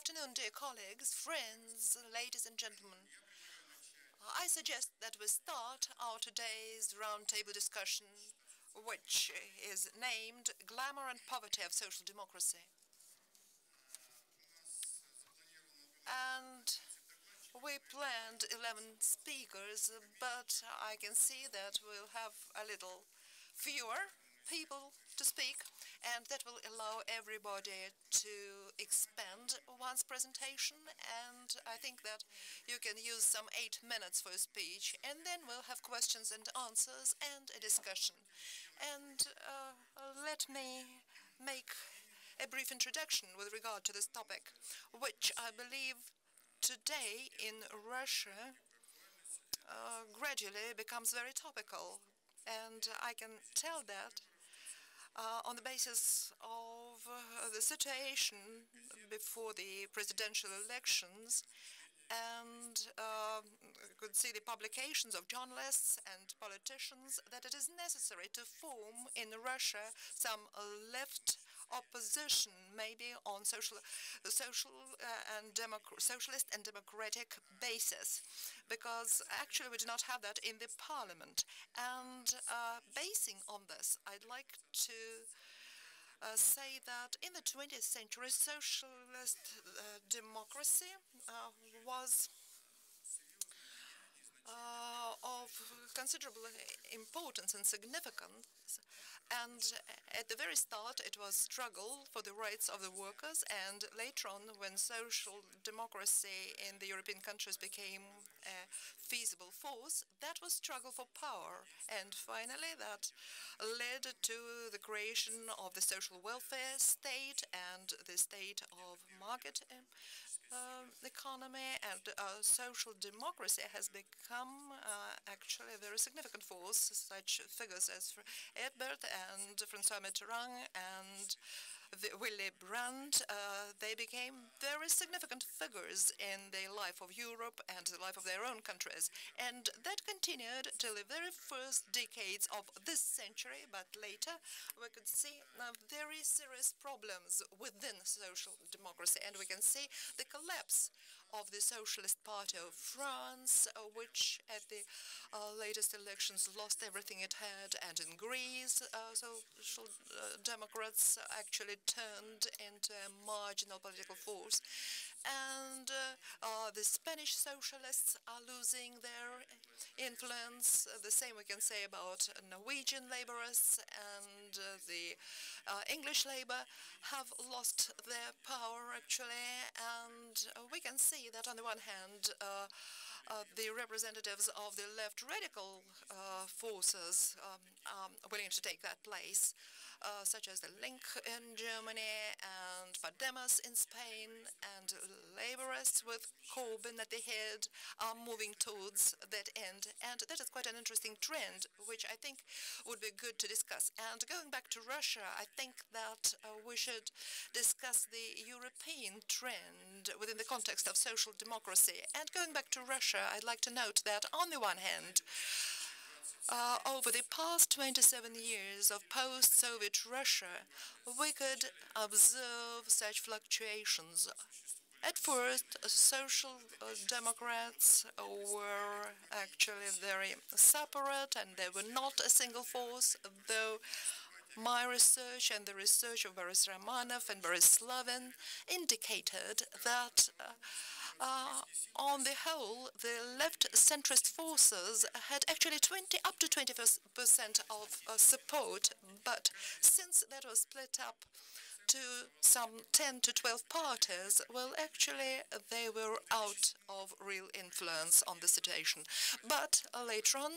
afternoon, dear colleagues, friends, ladies and gentlemen. I suggest that we start our today's roundtable discussion, which is named Glamour and Poverty of Social Democracy. And we planned 11 speakers, but I can see that we'll have a little fewer people to speak, and that will allow everybody to expand one's presentation. And I think that you can use some 8 minutes for a speech, and then we'll have questions and answers and a discussion. And let me make a brief introduction with regard to this topic, which I believe today in Russia gradually becomes very topical. And I can tell that on the basis of the situation before the presidential elections, and could see the publications of journalists and politicians that it is necessary to form in Russia some left opposition, maybe on socialist and democratic basis, because actually we do not have that in the parliament. And basing on this, I'd like to say that in the 20th century, socialist democracy was of considerable importance and significance. And at the very start, it was struggle for the rights of the workers, and later on, when social democracy in the European countries became a feasible force, that was struggle for power. And finally, that led to the creation of the social welfare state and the state of market economy, and social democracy has become actually a very significant force. Such figures as Edbert and François Mitterrand and Willy Brandt, they became very significant figures in the life of Europe and the life of their own countries. And that continued till the very first decades of this century, but later we could see very serious problems within social democracy. And we can see the collapse of the Socialist Party of France, which at the latest elections lost everything it had, and in Greece, social democrats actually turned into a marginal political force. And the Spanish socialists are losing their influence. The same we can say about Norwegian laborers, and the English labor have lost their power, actually. And we can see that on the one hand, the representatives of the left radical forces are willing to take that place, such as the Link in Germany and Podemos in Spain, and laborists with Corbyn at the head are moving towards that end. And that is quite an interesting trend, which I think would be good to discuss. And going back to Russia, I think that we should discuss the European trend within the context of social democracy. And going back to Russia, I'd like to note that on the one hand, over the past 27 years of post-Soviet Russia, we could observe such fluctuations. At first, social democrats were actually very separate, and they were not a single force, though my research and the research of Boris Romanov and Boris Slavin indicated that on the whole, the left centrist forces had actually up to 20% of support, but since that was split up to some 10 to 12 parties, well, actually, they were out of real influence on the situation. But later on,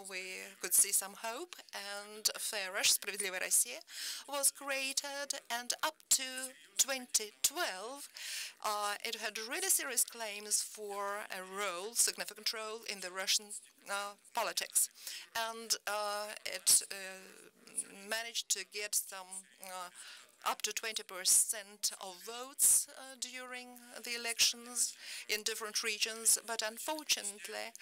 we could see some hope, and Farish, Справедливая Россия, was created, and up to 2012, it had really serious claims for a role, significant role, in the Russian politics. And it managed to get some up to 20% of votes during the elections in different regions. But unfortunately,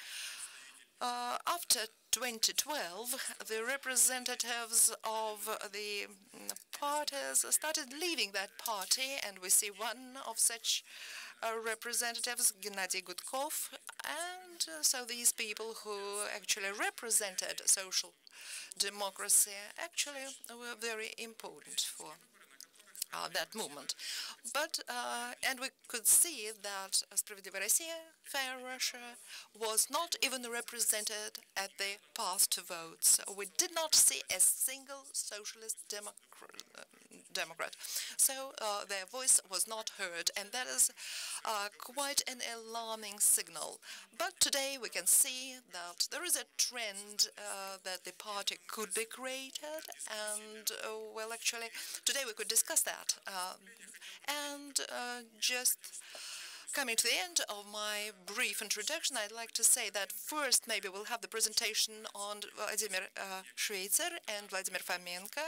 after 2012, the representatives of the parties started leaving that party, and we see one of such representatives, Gennady Gudkov, and so these people who actually represented social democracy actually were very important for that movement. But, and we could see that Справедливая Россия, Fair Russia, was not even represented at the past votes. We did not see a single socialist Democrat. So their voice was not heard, and that is quite an alarming signal. But today we can see that there is a trend that the party could be created, and well, actually, today we could discuss that. Just coming to the end of my brief introduction, I'd like to say that first maybe we'll have the presentation on Vladimir Schweitzer and Vladimir Fomenko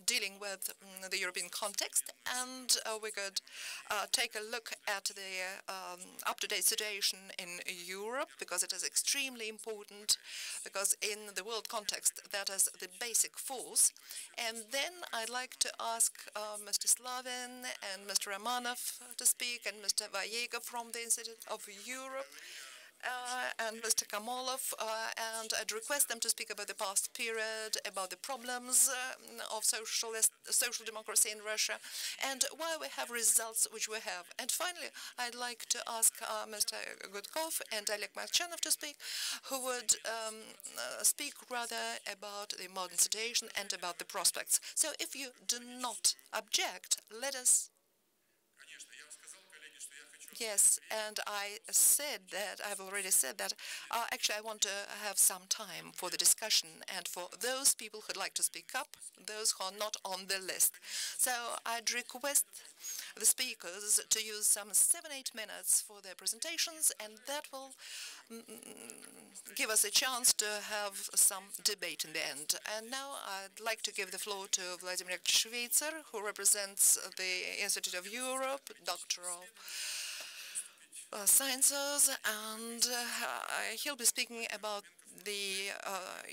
dealing with the European context, and we could take a look at the up-to-date situation in Europe, because it is extremely important, because in the world context that is the basic force. And then I'd like to ask Mr. Slavin and Mr. Romanov to speak, and Mr. Vayega from the Institute of Europe, and Mr. Kamolov, and I'd request them to speak about the past period, about the problems of social democracy in Russia, and why we have results which we have. And finally, I'd like to ask Mr. Gudkov and Oleg Marchanov to speak, who would speak rather about the modern situation and about the prospects. So if you do not object, let us... Yes, and I've already said that, actually I want to have some time for the discussion and for those people who'd like to speak up, those who are not on the list. So I'd request the speakers to use some 7-8 minutes for their presentations, and that will give us a chance to have some debate in the end. And now I'd like to give the floor to Vladimir Schweitzer, who represents the Institute of Europe, Doctor of Sciences, and he'll be speaking about the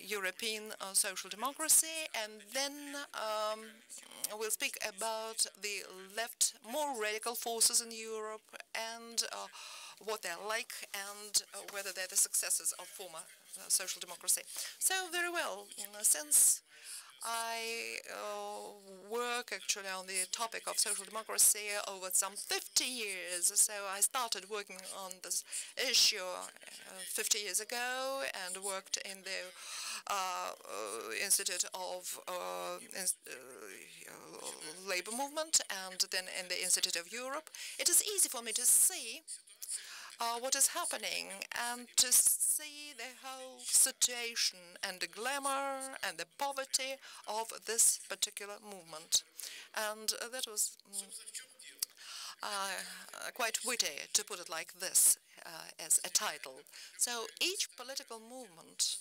European social democracy, and then we'll speak about the left, more radical forces in Europe, and what they're like, and whether they're the successors of former social democracy. So very well, since I work actually on the topic of social democracy over some 50 years. So I started working on this issue 50 years ago, and worked in the Institute of Labor Movement, and then in the Institute of Europe. It is easy for me to see what is happening, and to see the whole situation and the glamour and the poverty of this particular movement. And that was quite witty, to put it like this, as a title. So each political movement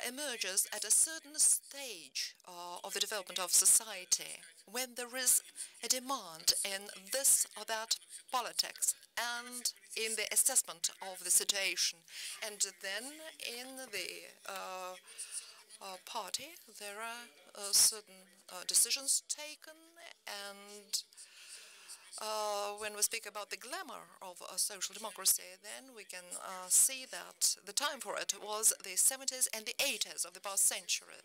emerges at a certain stage of the development of society, when there is a demand in this or that politics and in the assessment of the situation. And then in the party there are certain decisions taken, and when we speak about the glamour of social democracy, then we can see that the time for it was the 70s and the 80s of the past century.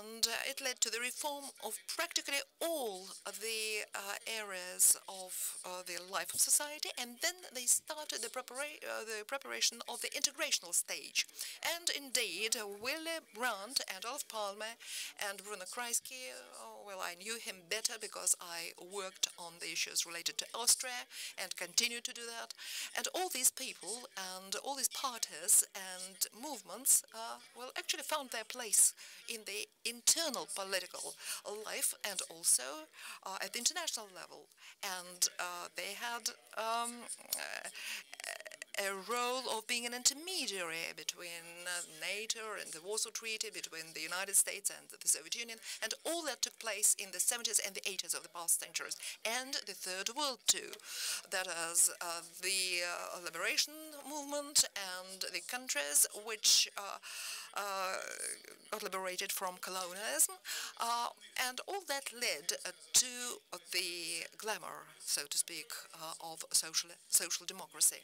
And it led to the reform of practically all the areas of the life of society, and then they started the preparation of the integrational stage. And indeed, Willy Brandt and Olof Palme and Bruno Kreisky, well, I knew him better because I worked on the issues related to Austria and continue to do that. And all these people and all these parties and movements, well, actually found their place in the internal political life, and also at the international level. And they had a role of being an intermediary between NATO and the Warsaw Treaty, between the United States and the Soviet Union, and all that took place in the 70s and the 80s of the past centuries, and the Third World too. That is the liberation movement and the countries which got liberated from colonialism, and all that led to the glamour, so to speak, of social democracy.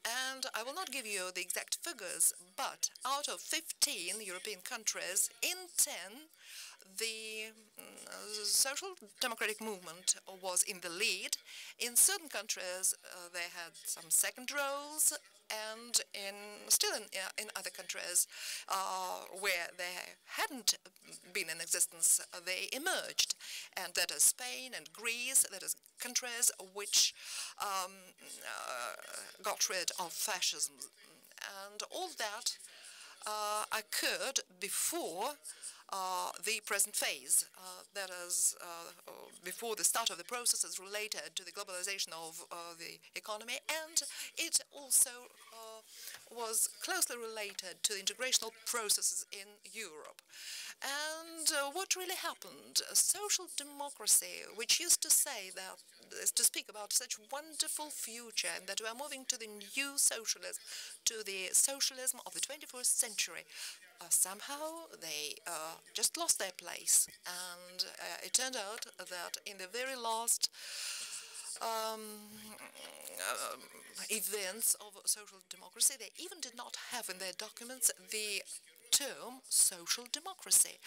And I will not give you the exact figures, but out of 15 European countries, in 10, the social democratic movement was in the lead. In certain countries, they had some second roles, and in other countries where they hadn't been in existence, they emerged. And that is Spain and Greece, that is countries which got rid of fascism. And all that occurred before the present phase, that is, before the start of the processes related to the globalization of the economy, and it also was closely related to the integrational processes in Europe. And what really happened? Social democracy, which used to say that, to speak about such wonderful future, and that we are moving to the new socialism, to the socialism of the 21st century, somehow they just lost their place. And it turned out that in the very last events of social democracy, they even did not have in their documents the term social democracy.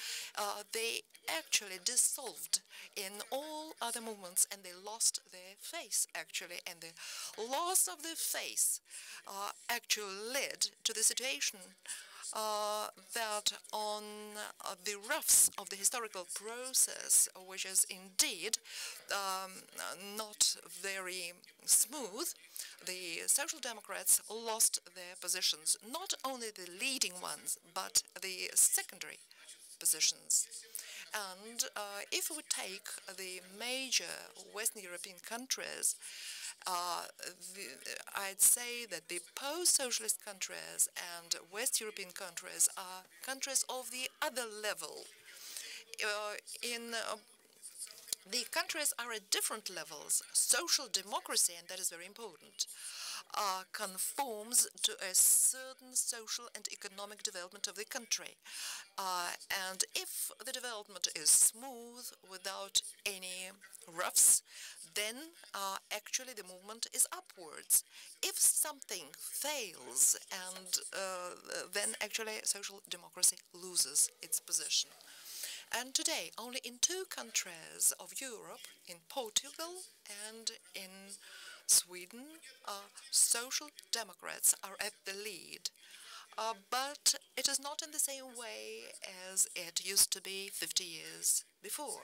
They actually dissolved in all other movements, and they lost their face, actually. And the loss of their face actually led to the situation that on the roughs of the historical process, which is indeed not very smooth, the Social Democrats lost their positions, not only the leading ones, but the secondary positions. And if we take the major Western European countries, I'd say that the post-socialist countries and West European countries are countries of the other level. The countries are at different levels. Social democracy, and that is very important, conforms to a certain social and economic development of the country. And if the development is smooth, without any roughs, then actually the movement is upwards. If something fails, and then actually social democracy loses its position. And today, only in 2 countries of Europe, in Portugal and in Sweden, social democrats are at the lead. But it is not in the same way as it used to be 50 years before.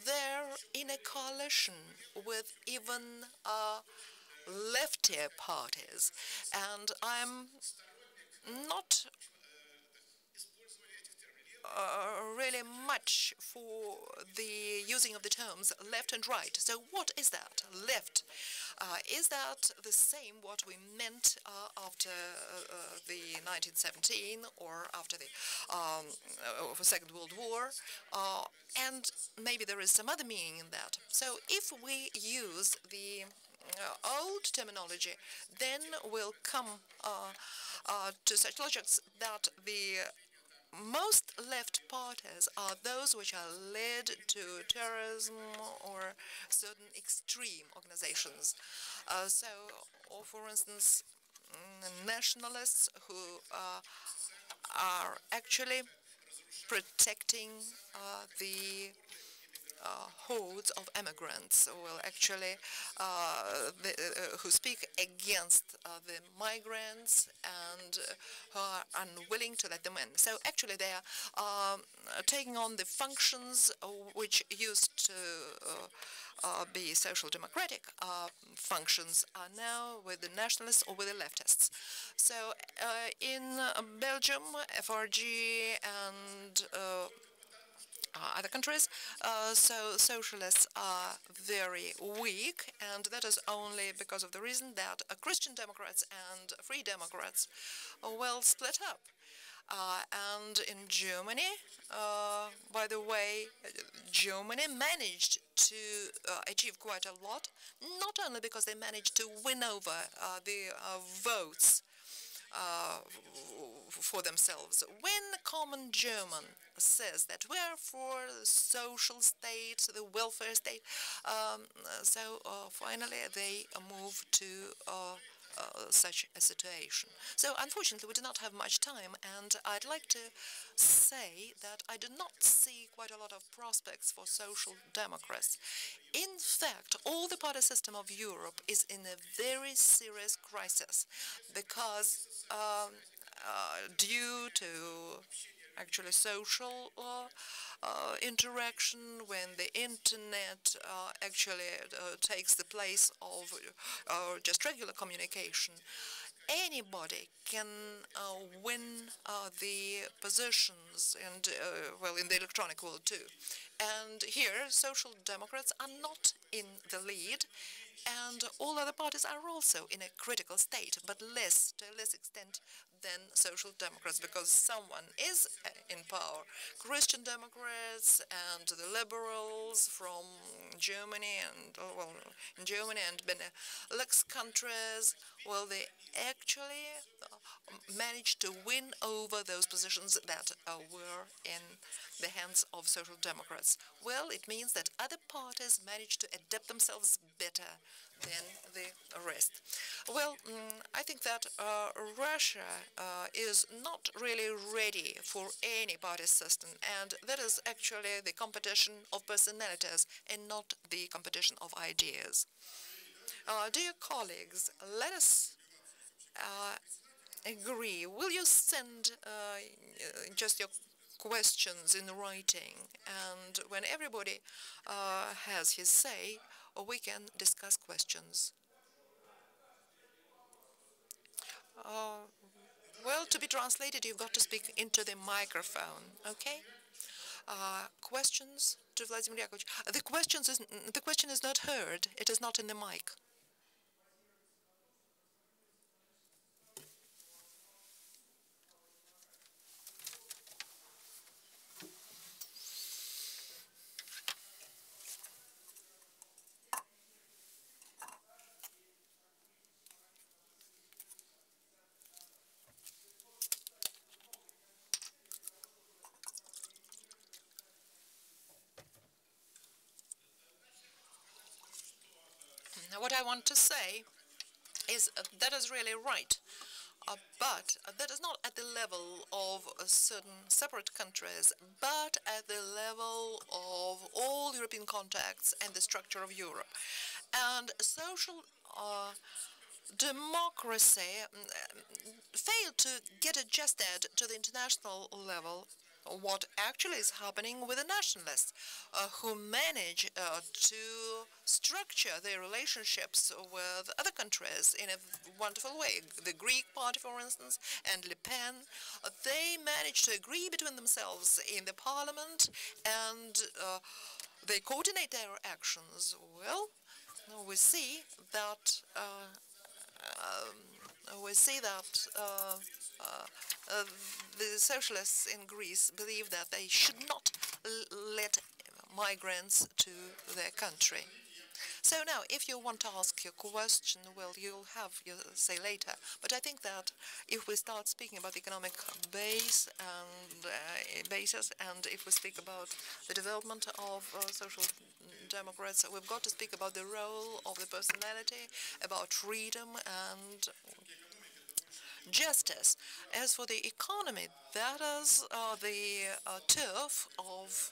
They're in a coalition with even leftier parties, and I'm not really much for the using of the terms left and right. So what is that? Left. Is that the same what we meant after the 1917 or after the Second World War? And maybe there is some other meaning in that. So if we use the old terminology, then we'll come to such logics that the most left parties are those which are led to terrorism or certain extreme organizations. For instance, nationalists who are actually protecting the hordes of immigrants, well, actually, who speak against the migrants and who are unwilling to let them in. So actually, they are taking on the functions which used to be social democratic functions are now with the nationalists or with the leftists. So in Belgium, FRG and other countries, so socialists are very weak, and that is only because of the reason that Christian Democrats and Free Democrats well split up. And in Germany, by the way, Germany managed to achieve quite a lot, not only because they managed to win over the votes for themselves. When a common German says that we're for the social state, the welfare state, finally they move to such a situation. So unfortunately we do not have much time, and I'd like to say that I do not see quite a lot of prospects for social democrats. In fact, all the party system of Europe is in a very serious crisis because due to actually social interaction, when the internet actually takes the place of just regular communication, anybody can win the positions and well, in the electronic world too. And here social democrats are not in the lead, and all other parties are also in a critical state, but to a less extent than social democrats, because someone is in power. Christian Democrats and the liberals from Germany and well, in Germany and Benelux countries, well, they actually managed to win over those positions that were in the hands of social democrats. Well, it means that other parties managed to adapt themselves better than the rest. Well, I think that Russia is not really ready for any party system, and that is actually the competition of personalities and not the competition of ideas. Dear colleagues, let us agree. Will you send just your questions in writing, and when everybody has his say, we can discuss questions. Well, to be translated, you've got to speak into the microphone, okay? Questions to Vladimir Yakovlevich. The question is not heard. It is not in the mic. What I want to say is that is really right, but that is not at the level of certain separate countries, but at the level of all European contacts and the structure of Europe. And social democracy failed to get adjusted to the international level. What actually is happening with the nationalists, who manage to structure their relationships with other countries in a wonderful way. The Greek party, for instance, and Le Pen, they manage to agree between themselves in the parliament, and they coordinate their actions. Well, we see that the socialists in Greece believe that they should not let migrants to their country. So now, if you want to ask your question, well, you'll have your say later. But I think that if we start speaking about the economic basis, and if we speak about the development of social democrats, we've got to speak about the role of the personality, about freedom and justice. As for the economy, that is the turf of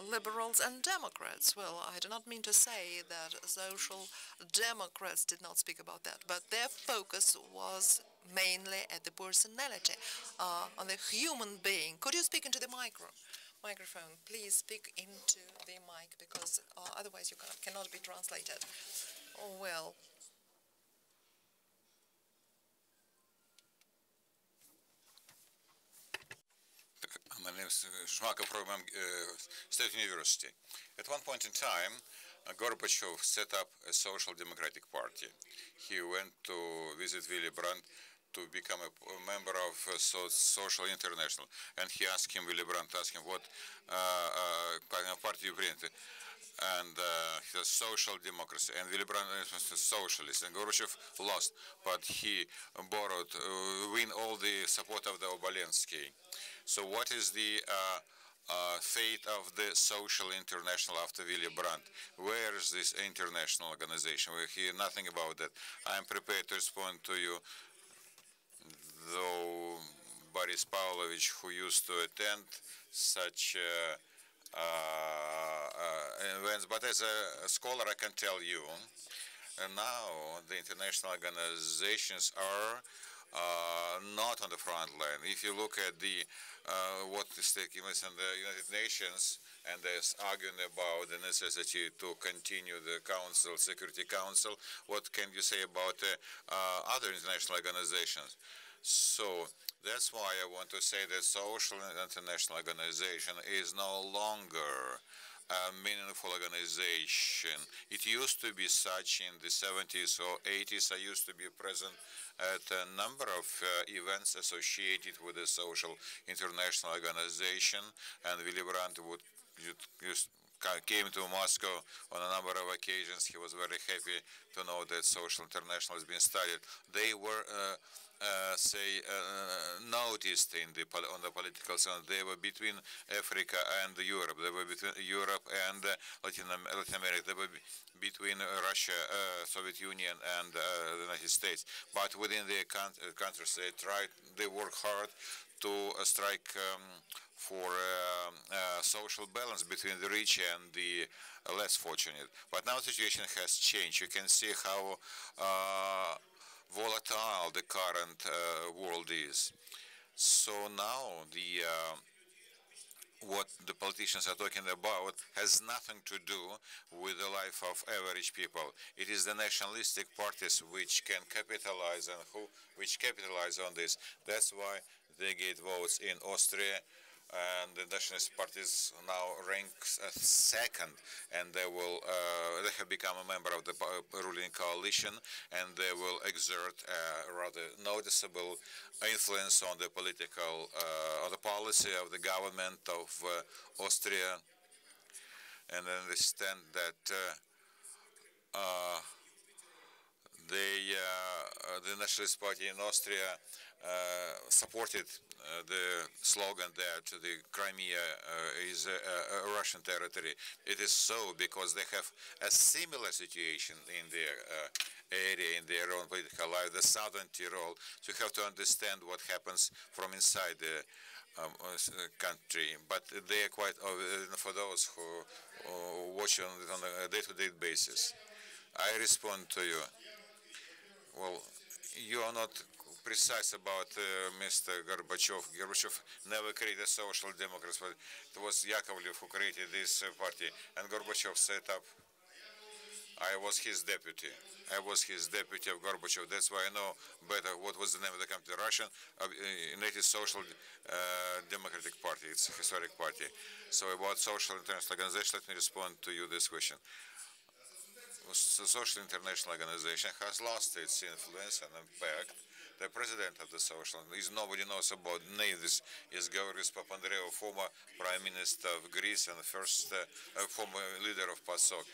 liberals and Democrats. Well, I do not mean to say that social democrats did not speak about that, but their focus was mainly at the personality, on the human being. Could you speak into the microphone? Please speak into the mic, because otherwise you cannot be translated. Oh, well. My name is Shmakov from State University. At one point in time, Gorbachev set up a social democratic party. He went to visit Willy Brandt to become a member of Social International, and he asked him, Willy Brandt asked him, what kind of party you bring? and the social democracy, and Willy Brandt was a socialist, and Gorbachev lost, but he borrowed, win all the support of the Obolensky. So what is the fate of the social international after Willy Brandt? Where is this international organization? We hear nothing about that. I am prepared to respond to you, though Boris Pavlovich, who used to attend such events, but as a scholar I can tell you, now the international organizations are not on the front line. If you look at the what is taking place in the United Nations, and there's arguing about the necessity to continue the Council, Security Council, what can you say about other international organizations? So that's why I want to say that social international organization is no longer a meaningful organization. It used to be such in the 70s or 80s. I used to be present at a number of events associated with the social international organization, and Willy Brandt came to Moscow on a number of occasions. He was very happy to know that social international has been studied. They were noticed in on the political scene. They were between Africa and Europe. They were between Europe and Latin America. They were between Russia, Soviet Union, and the United States. But within their countries, they work hard to strike for social balance between the rich and the less fortunate. But now the situation has changed. You can see how volatile the current world is. So now what the politicians are talking about has nothing to do with the life of average people. It is the nationalistic parties which can capitalize and which capitalize on this. That's why they get votes in Austria, and the nationalist parties now ranks second, and they have become a member of the ruling coalition, and they will exert a rather noticeable influence on the political, on the policy of the government of Austria, and understand that the Nationalist Party in Austria supported the slogan that the Crimea is a Russian territory. It is so because they have a similar situation in their area, in their own political life, the southern Tyrol. So you have to understand what happens from inside the country. But they are quite, for those who watch on a day-to-day basis. I respond to you. Well, you are not precise about Mr. Gorbachev. Gorbachev never created social democrats, but it was Yakovlev who created this party, and Gorbachev set up. I was his deputy. I was his deputy of Gorbachev. That's why I know better what was the name of the country. The Russian United Social Democratic Party. It's a historic party. So about social international organization, let me respond to you this question. The Social International Organization has lost its influence and impact. The president of the social, nobody knows about this, is Georgios Papandreou, former prime minister of Greece and the first former leader of PASOK.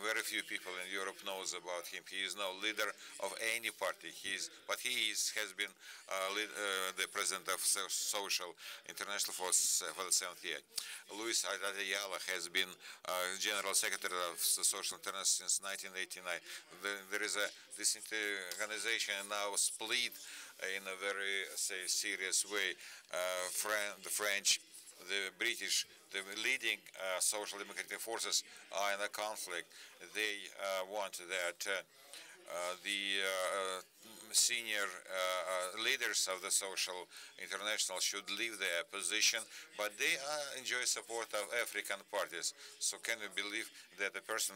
Very few people in Europe knows about him. He is no leader of any party. But he has been the president of Social International for the 7th year. Luis Ayala has been general secretary of the Social International since 1989. There is this organization now split in a very serious way. The French, the British, the leading social democratic forces are in a conflict. They want that the senior leaders of the Social International should leave their position, but they enjoy support of African parties. So can you believe that a person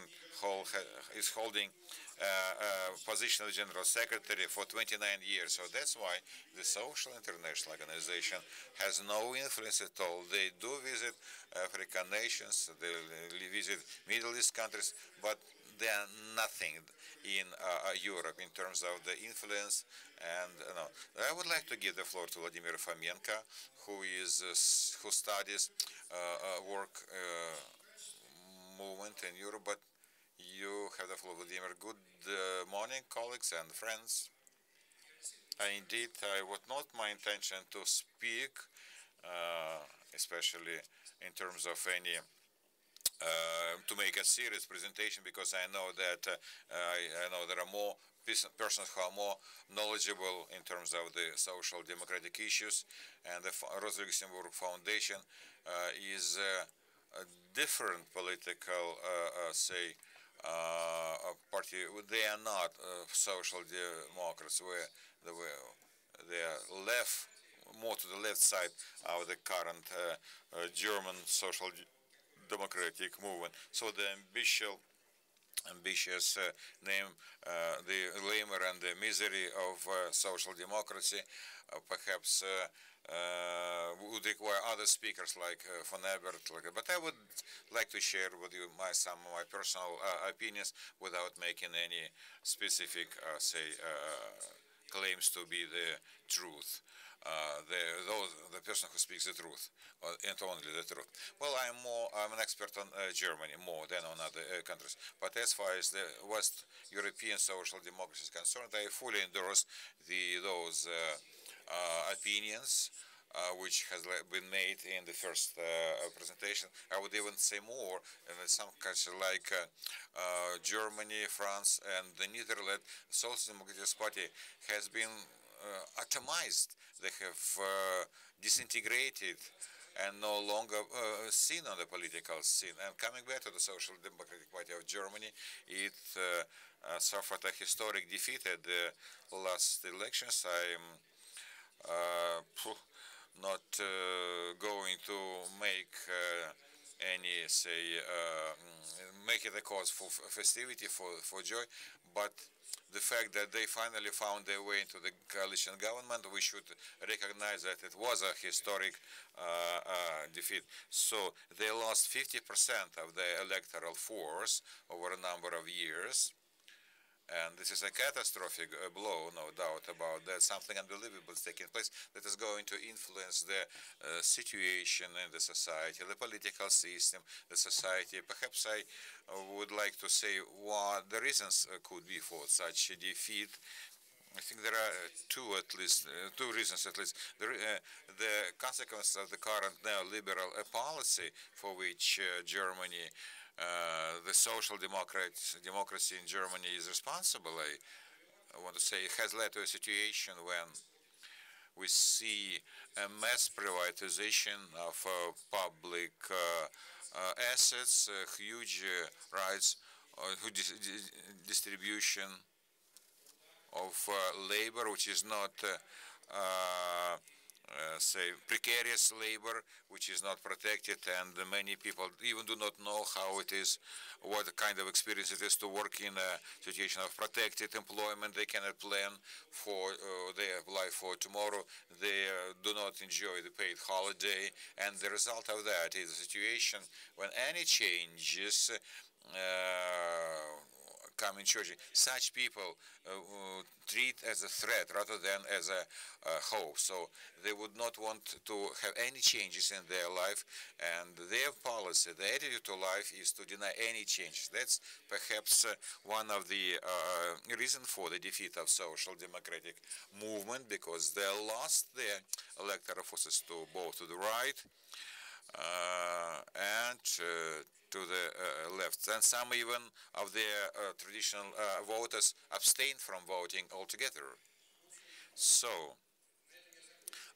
is holding position of General Secretary for 29 years? So that's why the Social International Organization has no influence at all. They do visit African nations, they visit Middle East countries, but they are nothing in Europe in terms of the influence. And I would like to give the floor to Vladimir Fomenko, who studies work movement in Europe, but you have the floor, Vladimir. Good morning, colleagues and friends. Indeed, it was not my intention to speak, especially in terms of any to make a serious presentation, because I know that I know there are more persons who are more knowledgeable in terms of the social democratic issues, and the Rosa Luxemburg Foundation is a different political, party. They are not social democrats. They are left, more to the left side of the current German social democratic movement. So the ambitious name, the glamour and the misery of social democracy, perhaps would require other speakers like von Ebert. But I would like to share with you some of my personal opinions without making any specific, claims to be the truth. The person who speaks the truth, and only the truth. Well, I'm an expert on Germany more than on other countries. But as far as the West European social democracy is concerned, I fully endorse those opinions which has been made in the first presentation. I would even say more in some countries like Germany, France, and the Netherlands. Social Democratic Party has been atomized. They have disintegrated and no longer seen on the political scene. And coming back to the Social Democratic Party of Germany, it suffered a historic defeat at the last elections. I'm not going to make any make it a cause for festivity, for joy, but the fact that they finally found their way into the coalition government, we should recognize that it was a historic defeat. So they lost 50% of their electoral force over a number of years. And this is a catastrophic blow, no doubt about that. Something unbelievable is taking place that is going to influence the situation in the society, the political system, the society. Perhaps I would like to say what the reasons could be for such a defeat. I think there are two reasons at least. The consequence of the current neoliberal policy for which Germany the social democracy in Germany is responsible. I want to say it has led to a situation when we see a mass privatization of public assets, huge rights, distribution of labor, which is not precarious labor, which is not protected, and many people even do not know how it is, what kind of experience it is to work in a situation of protected employment. They cannot plan for their life for tomorrow. They do not enjoy the paid holiday, and the result of that is a situation when any changes come in church, such people treat as a threat rather than as a hope. So they would not want to have any changes in their life, and their policy, their attitude to life is to deny any changes. That's perhaps one of the reasons for the defeat of social democratic movement, because they lost their electoral forces to both to the right and to the left, and some even of their traditional voters abstained from voting altogether. So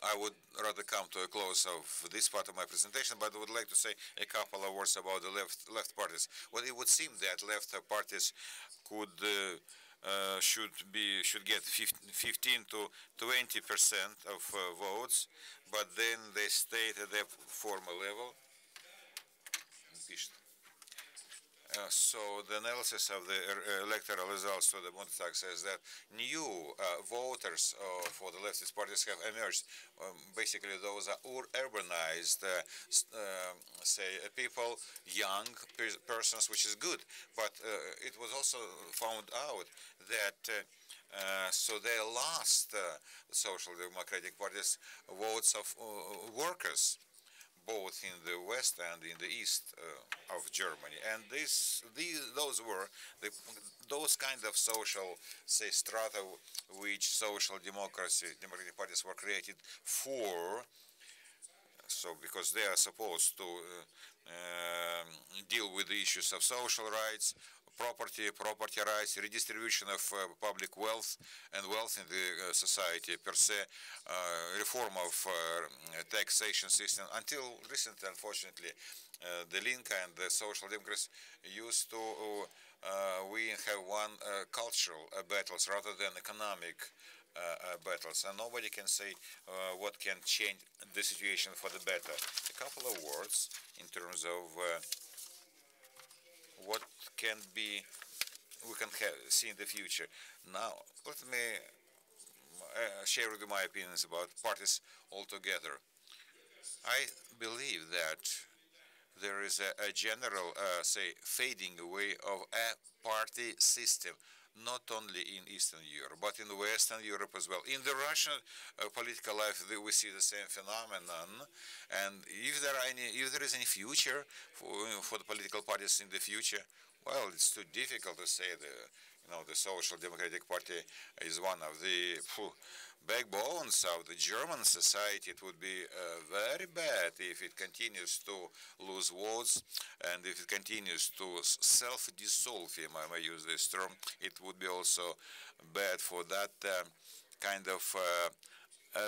I would rather come to a close of this part of my presentation, but I would like to say a couple of words about the left parties. Well, it would seem that left parties should get 15 to 20% of votes, but then they stayed at their former level. So the analysis of the electoral results to the Bundestag says that new voters for the leftist parties have emerged. Basically, those are urbanized, people, young persons, which is good. But it was also found out that so they lost the social democratic parties votes of workers. both in the west and in the east of Germany. And those were those kind of social, say, strata which social democratic parties were created for. So because they are supposed to deal with the issues of social rights, property rights, redistribution of public wealth and wealth in the society per se, reform of taxation system. Until recently, unfortunately, the Linke and the Social Democrats used to we have one cultural battles rather than economic battles, and nobody can say what can change the situation for the better. A couple of words in terms of what can be we can see in the future. Now, let me share with you my opinions about parties altogether. I believe that there is a general, say, fading away of a party system, not only in Eastern Europe, but in Western Europe as well. In the Russian political life, we see the same phenomenon. And if there is any future for the political parties in the future, well, it's too difficult to say. The Social Democratic Party is one of the backbones of the German society. It would be very bad if it continues to lose votes, and if it continues to self-dissolve, I may use this term. It would be also bad for that kind of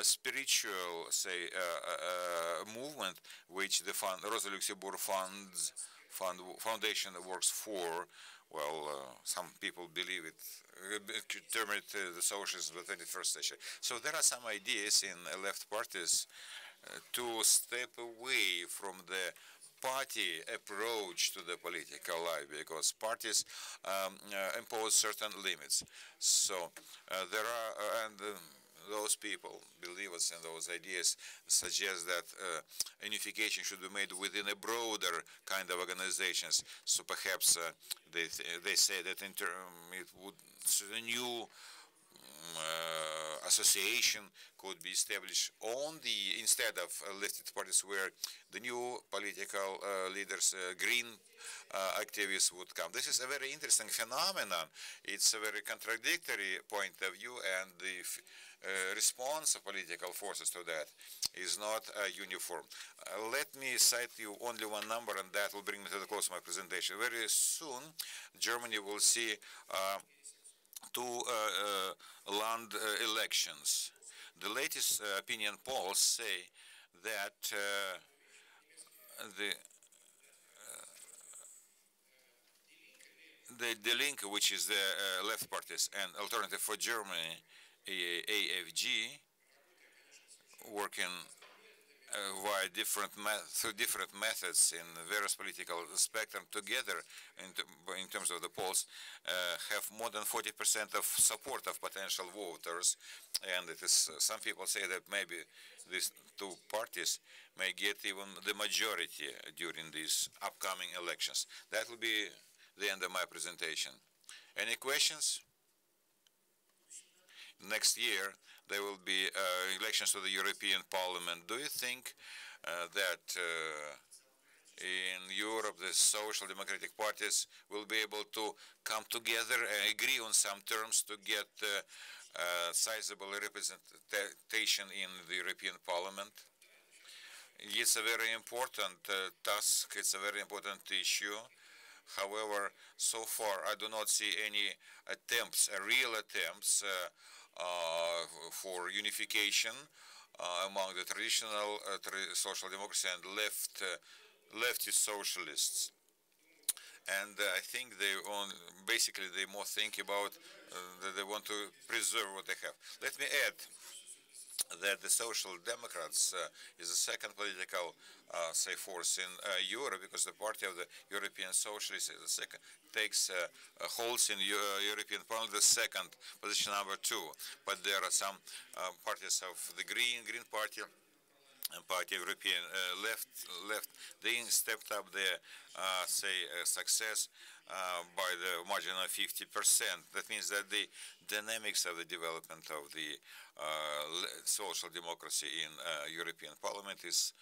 spiritual, say, movement which the Rosa Luxemburg Foundation works for. Well, some people believe it could terminate the socialism of the 21st century. So there are some ideas in left parties to step away from the party approach to the political life, because parties impose certain limits. So there are, those people, believers in those ideas, suggest that unification should be made within a broader kind of organizations. So perhaps they say that a new association could be established instead of elected parties, where the new political leaders, green activists would come. This is a very interesting phenomenon. It's a very contradictory point of view, and the response of political forces to that is not uniform. Let me cite you only one number, and that will bring me to the close of my presentation. Very soon, Germany will see two land elections. The latest opinion polls say that the Link, which is the left parties, and Alternative for Germany, AFG, working via through different methods in various political spectrum together in terms of the polls, have more than 40% of support of potential voters. And it is, some people say that maybe these two parties may get even the majority during these upcoming elections. That will be the end of my presentation. Any questions? Next year, there will be elections to the European Parliament. Do you think that in Europe the social democratic parties will be able to come together and agree on some terms to get sizable representation in the European Parliament? It's a very important task. It's a very important issue. However, so far I do not see any attempts, real attempts for unification among the traditional social democracy and leftist socialists. And I think basically they more think about that they want to preserve what they have. Let me add that the Social Democrats is the second political, say, force in Europe, because the Party of the European Socialists is the second, holds in European Parliament the second position, number 2. But there are some parties of the Green Party and Party of European left. They stepped up their, say, success by the margin of 50%. That means that the dynamics of the development of the social democracy in European Parliament is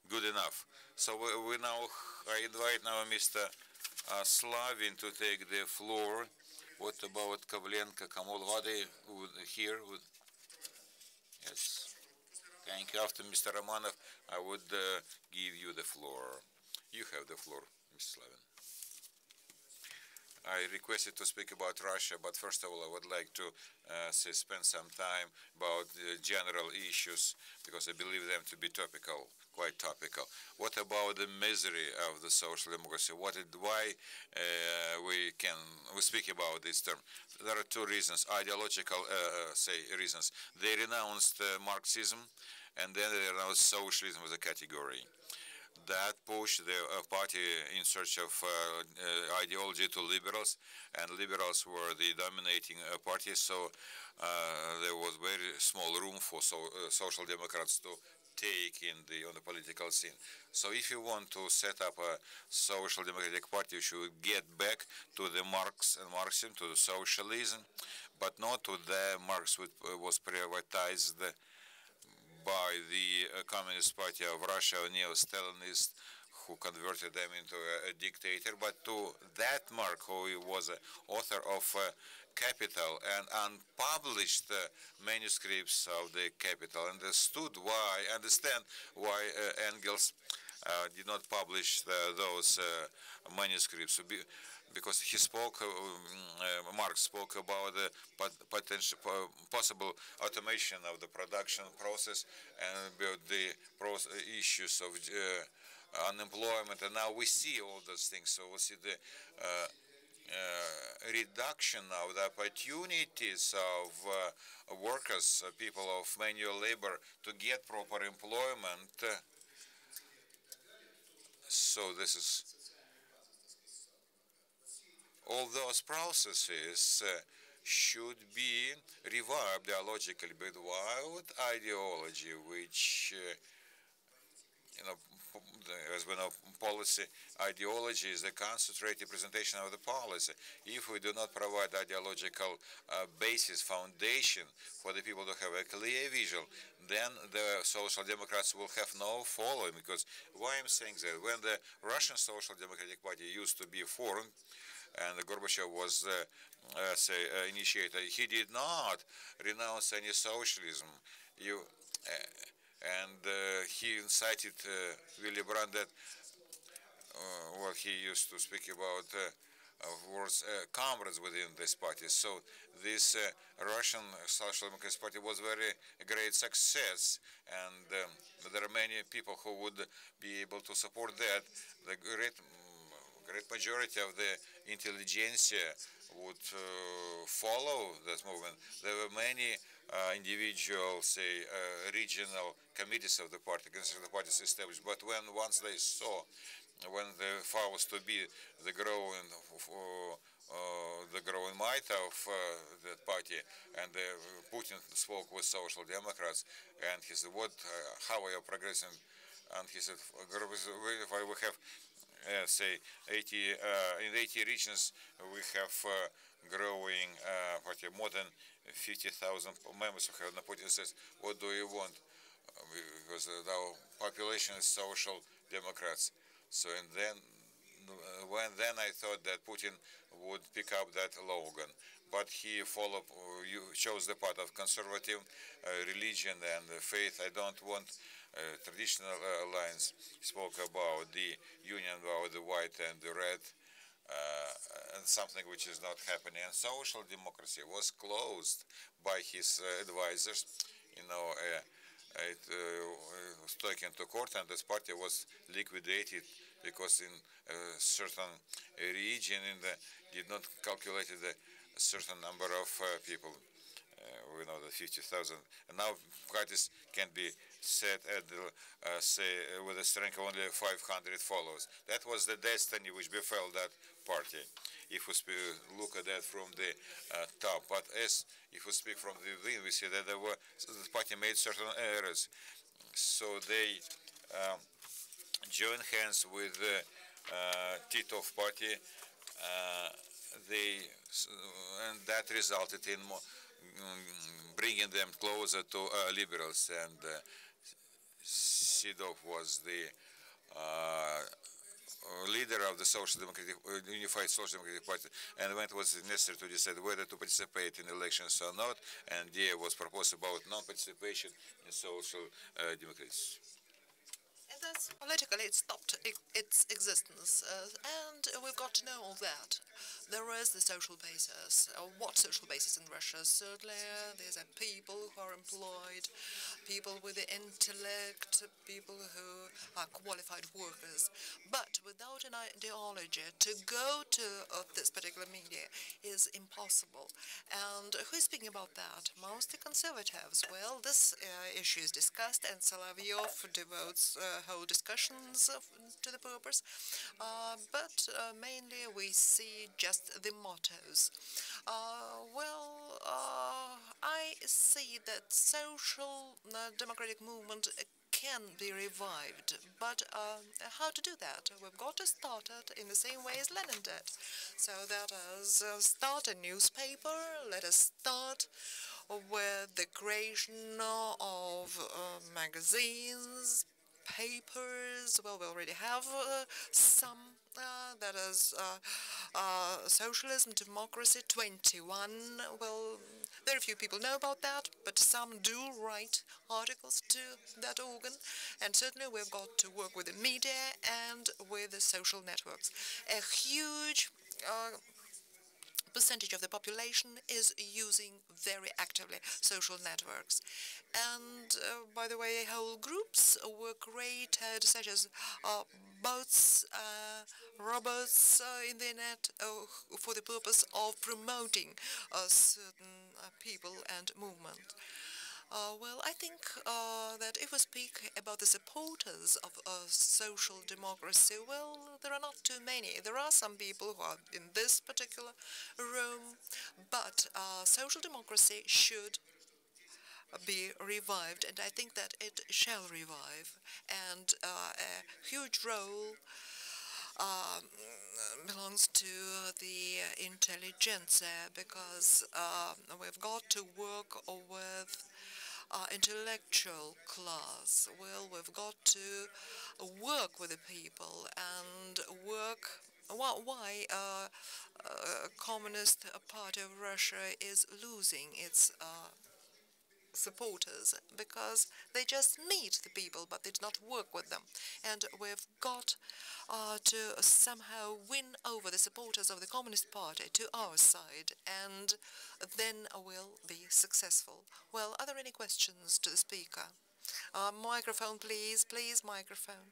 good enough. So I invite now Mr. Slavin to take the floor. What about Kavlenka, Kamol? Are they here? Yes. Thank you. After Mr. Romanov, I would give you the floor. You have the floor, Mr. Slavin. I requested to speak about Russia, but first of all, I would like to spend some time about general issues because I believe them to be topical, quite topical. What about the misery of the social democracy? Why we speak about this term? There are two reasons, ideological reasons. They renounced Marxism, and then they renounced socialism as a category. That pushed the party in search of ideology to liberals, and liberals were the dominating party, so there was very small room for social democrats to take on the political scene. So if you want to set up a social democratic party, you should get back to the Marxism, to the socialism, but not to the Marx was privatized by the Communist Party of Russia, a neo-Stalinist, who converted them into a dictator, but to that Marx, who was author of Capital and unpublished manuscripts of the Capital, understand why Engels did not publish those manuscripts. Because he spoke, Marx spoke about the possible automation of the production process and about the issues of unemployment, and now we see all those things. So we see the reduction of the opportunities of workers, people of manual labor, to get proper employment. So this is all those processes should be revived ideologically, but without ideology, which, as we know, policy ideology is the concentrated representation of the policy. If we do not provide ideological basis, foundation for the people to have a clear vision, then the Social Democrats will have no following. Because why I'm saying that, when the Russian Social Democratic Party used to be formed, and Gorbachev was initiator, he did not renounce any socialism. He incited Willy Brandt that he used to speak about words comrades within this party. So this Russian Social Democratic Party was very great success, and there are many people who would be able to support that. The great majority of the intelligentsia would follow this movement. There were many individual, regional committees of the party, considered the party established. But once they saw, when the was to be the growing might of that party, and Putin spoke with Social Democrats, and he said, how are you progressing? And he said, if I will have 80 regions, we have growing party, more than 50,000 members who have Putin says, what do you want? Because our population is Social Democrats. So, and then I thought that Putin would pick up that slogan, but he chose the path of conservative religion and faith. I don't want traditional lines. He spoke about the union about the white and the red, and something which is not happening. And social democracy was closed by his advisors. It was taken to court, and this party was liquidated because in a certain region did not calculate a certain number of people. We know that 50,000. And now parties can be set at with a strength of only 500 followers. That was the destiny which befell that party, if we look at that from the top. But if we speak from the within, we see that the party made certain errors. So they joined hands with the Titov party, and that resulted in bringing them closer to liberals. And Sidov was the leader of the Social Democratic, Unified Social Democratic Party, and when it was necessary to decide whether to participate in elections or not, and idea was proposed about non-participation in social democracy. And thus, politically, it stopped its existence, and we've got to know all that. There is the social basis. What social basis in Russia? Certainly, there's people who are employed, people with the intellect, people who are qualified workers. But without an ideology, to go to this particular media is impossible. And who's speaking about that? Mostly conservatives. Well, this issue is discussed, and Solovyov devotes whole discussions to the purpose. But mainly we see just the mottos. I see that social democratic movement can be revived, but how to do that? We've got to start it in the same way as Lenin did. So that is, start a newspaper, let us start with the creation of magazines, papers. Well, we already have some. That is Socialism, Democracy 21. Well, very few people know about that, but some do write articles to that organ. And certainly we've got to work with the media and with the social networks. A huge percentage of the population is using very actively social networks. And by the way, whole groups were created, such as bots, robots in the net, for the purpose of promoting certain people and movements. Well, I think that if we speak about the supporters of social democracy, well, there are not too many. There are some people who are in this particular room, but social democracy should be revived, and I think that it shall revive. And a huge role belongs to the intelligentsia, because we've got to work with intellectual class. Well, we've got to work with the people and work. Why Communist Party of Russia is losing its supporters? Because they just meet the people, but they do not work with them. And we've got to somehow win over the supporters of the Communist Party to our side, and then we'll be successful. Well, are there any questions to the speaker? Microphone, please. Please, microphone.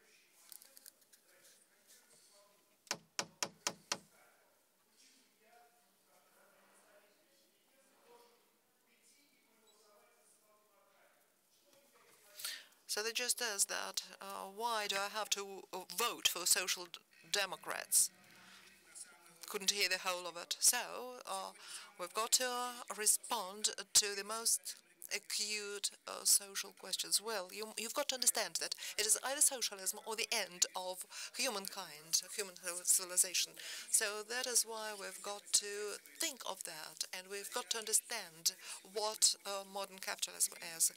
So the gist is that why do I have to vote for Social Democrats? Couldn't hear the whole of it. So we've got to respond to the most acute social questions. Well, you've got to understand that it is either socialism or the end of humankind, human civilization. So that is why we've got to think of that, and we've got to understand what modern capitalism is.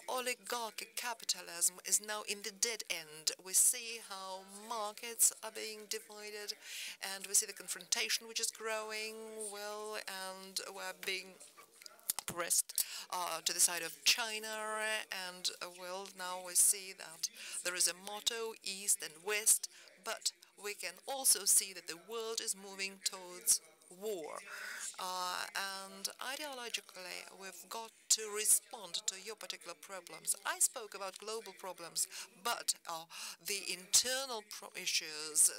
Oligarchic capitalism is now in the dead end. We see how markets are being divided, and we see the confrontation which is growing, well, and we're being pressed to the side of China, and well, now we see that there is a motto, East and West, but we can also see that the world is moving towards war. And ideologically, we've got to respond to your particular problems. I spoke about global problems, but the internal issues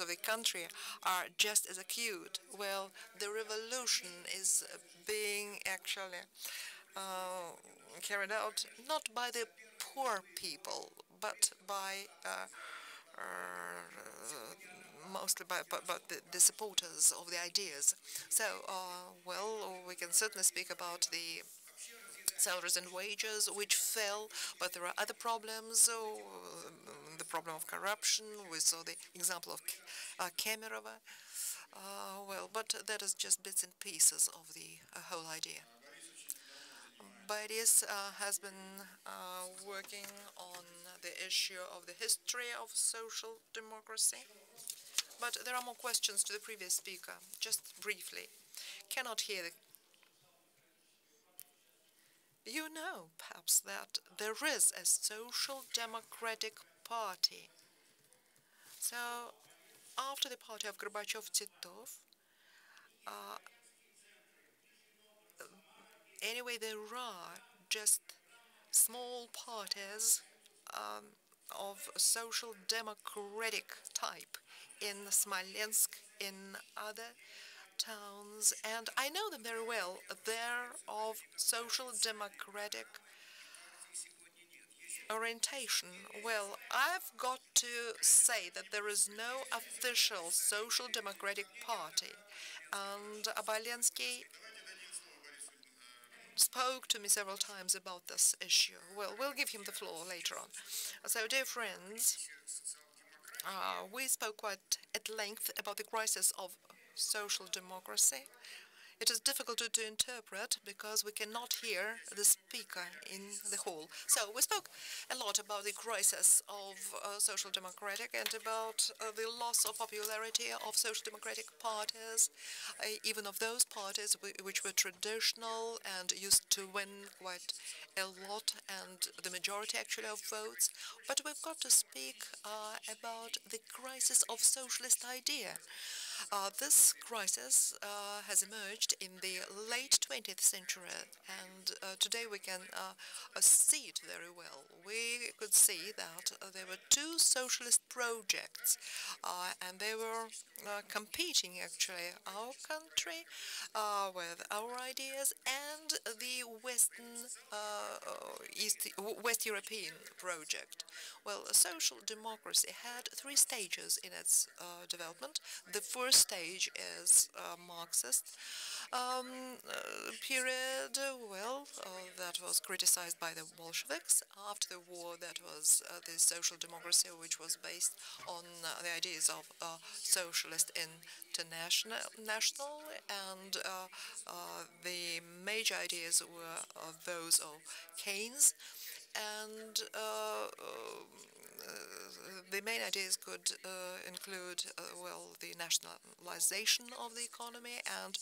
of the country are just as acute. Well, the revolution is being actually carried out not by the poor people, but by mostly by the supporters of the ideas. So, well, we can certainly speak about the salaries and wages, which fell, but there are other problems. The problem of corruption, we saw the example of Kemerova. Well, but that is just bits and pieces of the whole idea. Baidis has been working on the issue of the history of social democracy. But there are more questions to the previous speaker, just briefly. Cannot hear the... You know, perhaps, that there is a social democratic party. So, after the party of Gorbachev-Titov, anyway, there are just small parties of social democratic type in Smolensk, in other towns, and I know them very well. They're of social democratic orientation. Well, I've got to say that there is no official social democratic party, and Abalensky spoke to me several times about this issue. Well, we'll give him the floor later on. So, dear friends, we spoke quite at length about the crisis of social democracy. It is difficult to interpret because we cannot hear the speaker in the hall. So we spoke a lot about the crisis of social democratic and about the loss of popularity of social democratic parties, even of those parties which were traditional and used to win quite a lot and the majority actually of votes. But we've got to speak about the crisis of socialist idea. This crisis has emerged in the late 20th century, and today we can see it very well. We could see that there were two socialist projects, and they were competing, actually, our country with our ideas and the West European project. Well, social democracy had three stages in its development. The first stage is Marxist period, that was criticized by the Bolsheviks. After the war, that was the social democracy, which was based on the ideas of socialist international, and the major ideas were those of Keynes, and the main ideas could include, the nationalization of the economy, and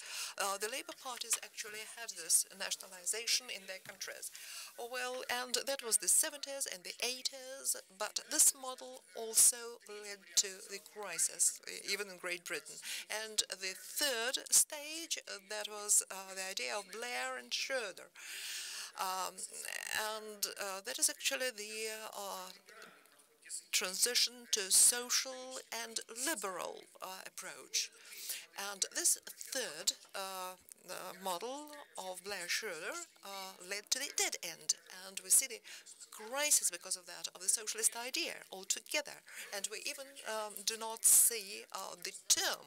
the labor parties actually had this nationalization in their countries. And that was the 70s and the 80s, but this model also led to the crisis, even in Great Britain. And the third stage, that was the idea of Blair and Schroeder. That is actually the transition to social and liberal approach. And this third model of Blair-Schroeder led to the dead end, and we see the crisis because of that, of the socialist idea altogether. And we even do not see the term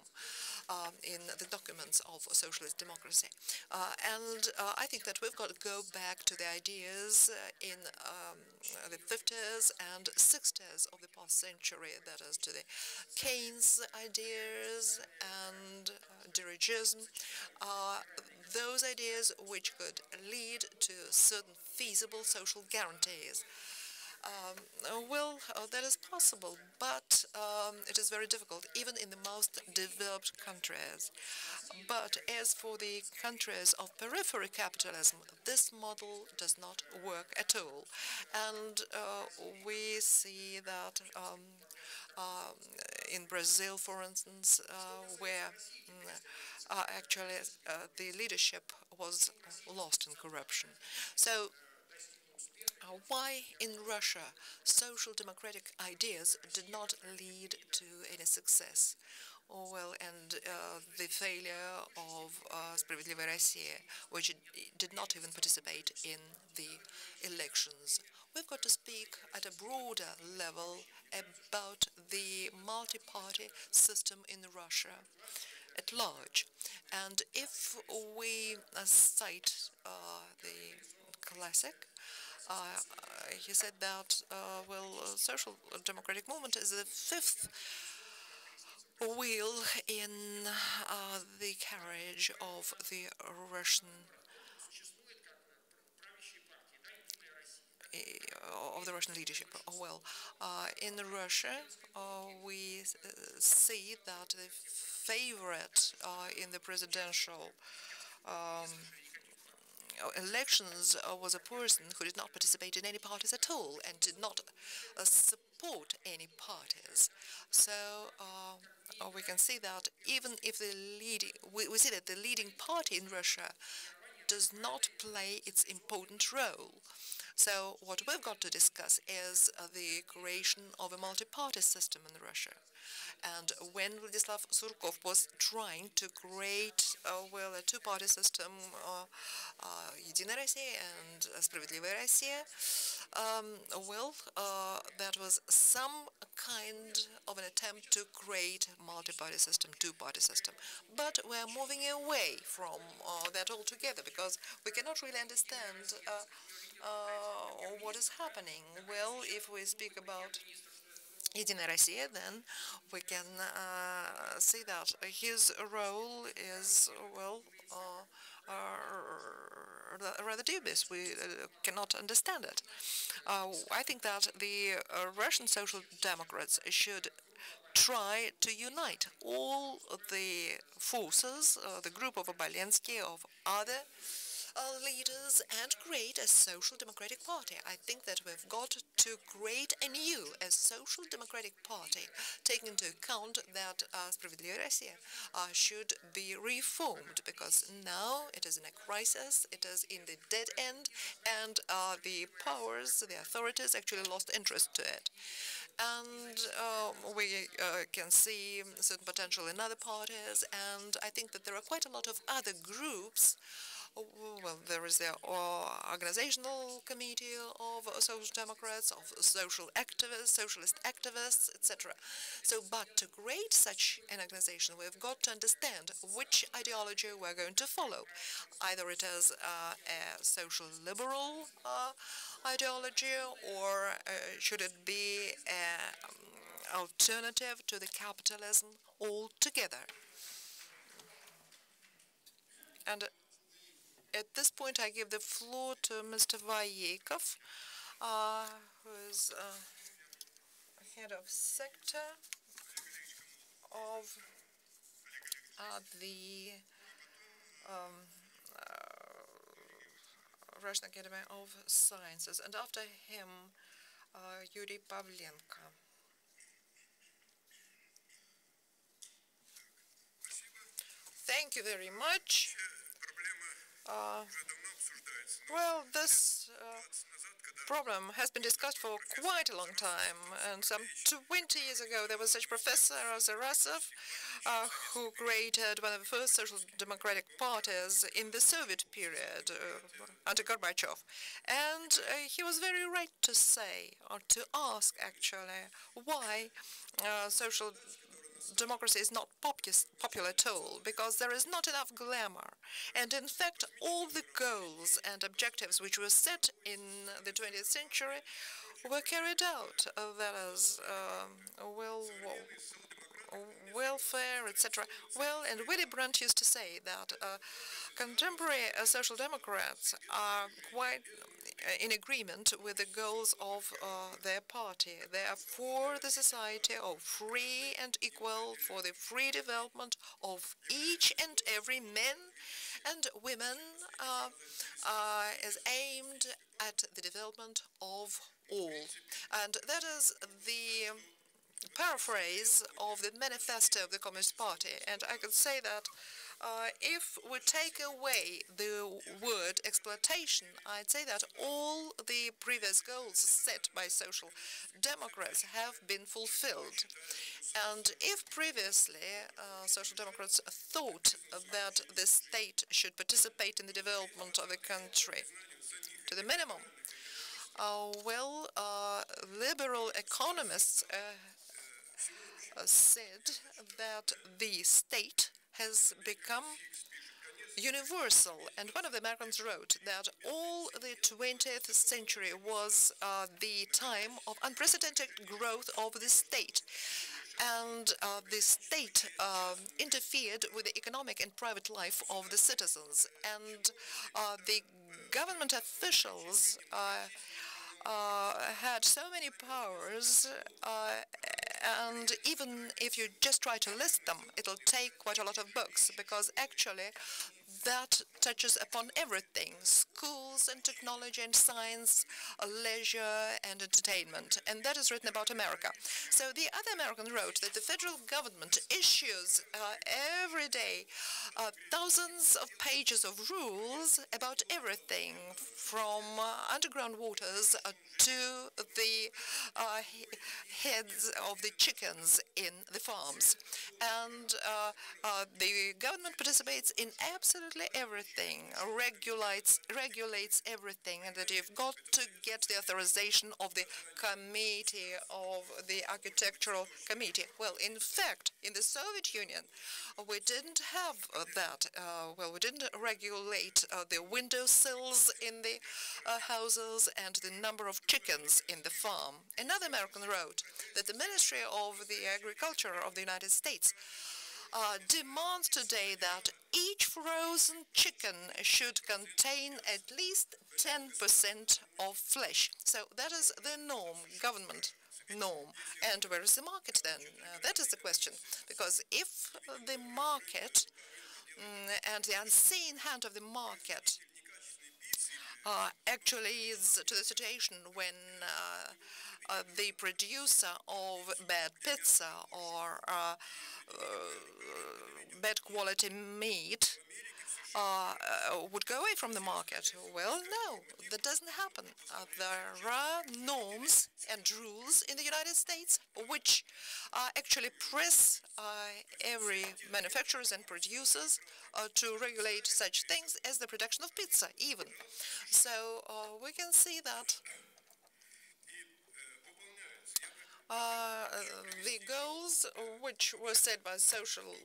in the documents of socialist democracy. I think that we've got to go back to the ideas in the 50s and 60s of the past century, that is to the Keynes ideas and dirigism, those ideas which could lead to certain feasible social guarantees. That is possible, but it is very difficult, even in the most developed countries. But as for the countries of periphery capitalism, this model does not work at all. And we see that in Brazil, for instance, where actually the leadership was lost in corruption. So why in Russia social democratic ideas did not lead to any success? The failure of Справедливая Россия, which did not even participate in the elections. We've got to speak at a broader level about the multi-party system in Russia at large. And if we cite the classic, he said that, social democratic movement is the fifth wheel in the carriage of the Russian of the Russian leadership. Well, in Russia, we see that the favorite in the presidential elections was a person who did not participate in any parties at all and did not support any parties. So we can see that even if the we see that the leading party in Russia does not play its important role. So what we've got to discuss is the creation of a multi-party system in Russia. And when Vladislav Surkov was trying to create, well, a two-party system, Единая Россия and Справедливая Россия, well, that was some kind of an attempt to create multi-party system, two-party system. But we're moving away from that altogether because we cannot really understand what is happening. Well, if we speak about Единая Россия, then we can see that his role is, well, rather dubious. We cannot understand it. I think that the Russian Social Democrats should try to unite all the forces, the group of Obolensky, of other leaders, and create a social democratic party. I think that we've got to create a social democratic party, taking into account that Справедливая Россия should be reformed, because now it is in a crisis, it is in the dead end, and the powers, the authorities actually lost interest to it. And we can see certain potential in other parties, and I think that there are quite a lot of other groups. Well, there is the organizational committee of social democrats, of social activists, socialist activists, etc. So, but to create such an organization, we've got to understand which ideology we're going to follow. Either it is a social liberal ideology, or should it be an alternative to the capitalism altogether? And at this point, I give the floor to Mr. Vayekov, who is head of sector of the Russian Academy of Sciences, and after him, Yuri Pavlenko. Thank you very much. Well, this problem has been discussed for quite a long time, and some 20 years ago there was such Professor Zarasov who created one of the first social democratic parties in the Soviet period under Gorbachev, and he was very right to say, or to ask actually, why social democracy is not popular at all, because there is not enough glamour. And in fact, all the goals and objectives which were set in the 20th century were carried out. That is, welfare, etc. Well, and Willy Brandt used to say that contemporary social democrats are quite in agreement with the goals of their party. They are for the society of free and equal, for the free development of each and every man and women, is aimed at the development of all. And that is the paraphrase of the manifesto of the Communist Party. And I could say that if we take away the word exploitation, I'd say that all the previous goals set by social democrats have been fulfilled. And if previously social democrats thought that the state should participate in the development of the country to the minimum, well, liberal economists said that the state has become universal. And one of the Americans wrote that all the 20th century was the time of unprecedented growth of the state. And the state interfered with the economic and private life of the citizens. And the government officials had so many powers, and even if you just try to list them, it'll take quite a lot of books, because actually that touches upon everything: schools and technology and science, leisure and entertainment. And that is written about America. So the other American wrote that the federal government issues every day thousands of pages of rules about everything, from underground waters to the heads of the chickens in the farms. And the government participates in absolutely everything, regulates everything, and that you've got to get the authorization of the committee, of the architectural committee. Well, in fact, in the Soviet Union, we didn't have that. Well, we didn't regulate the windowsills in the houses and the number of chickens in the farm. Another American wrote that the Ministry of the Agriculture of the United States demands today that each frozen chicken should contain at least 10% of flesh. So that is the norm, government norm. And where is the market then? That is the question. Because if the market and the unseen hand of the market actually is to the situation when the producer of bad pizza or bad quality meat would go away from the market. Well, no, that doesn't happen. There are norms and rules in the United States which actually press every manufacturers and producers to regulate such things as the production of pizza, even. So we can see that the goals which were set by social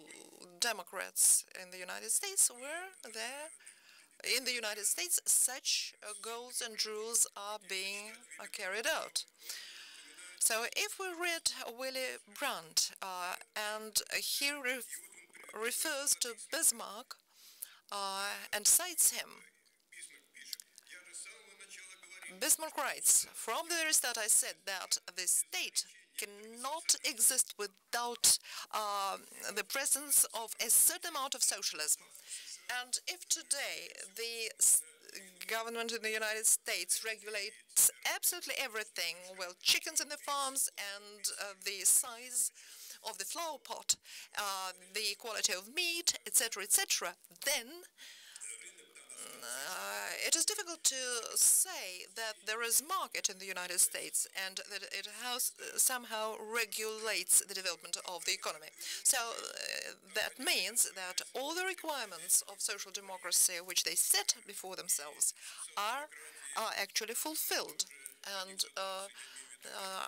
democrats in the United States were there. In the United States, such goals and rules are being carried out. So if we read Willy Brandt, and he refers to Bismarck and cites him, Bismarck writes, "From the very start I said that the state cannot exist without the presence of a certain amount of socialism." And if today the government in the United States regulates absolutely everything, well, chickens in the farms and the size of the flower pot, the quality of meat, etc., then it is difficult to say that there is market in the United States and that it somehow regulates the development of the economy. So that means that all the requirements of social democracy which they set before themselves are actually fulfilled. And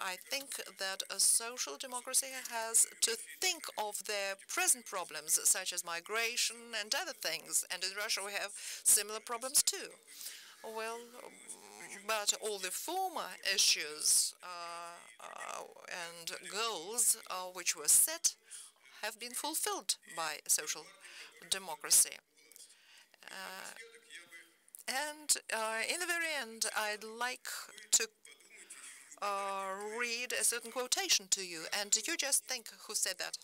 I think that a social democracy has to think of their present problems, such as migration and other things. And in Russia we have similar problems too. Well, but all the former issues and goals which were set have been fulfilled by social democracy. And in the very end, I'd like to read a certain quotation to you, and you just think who said that.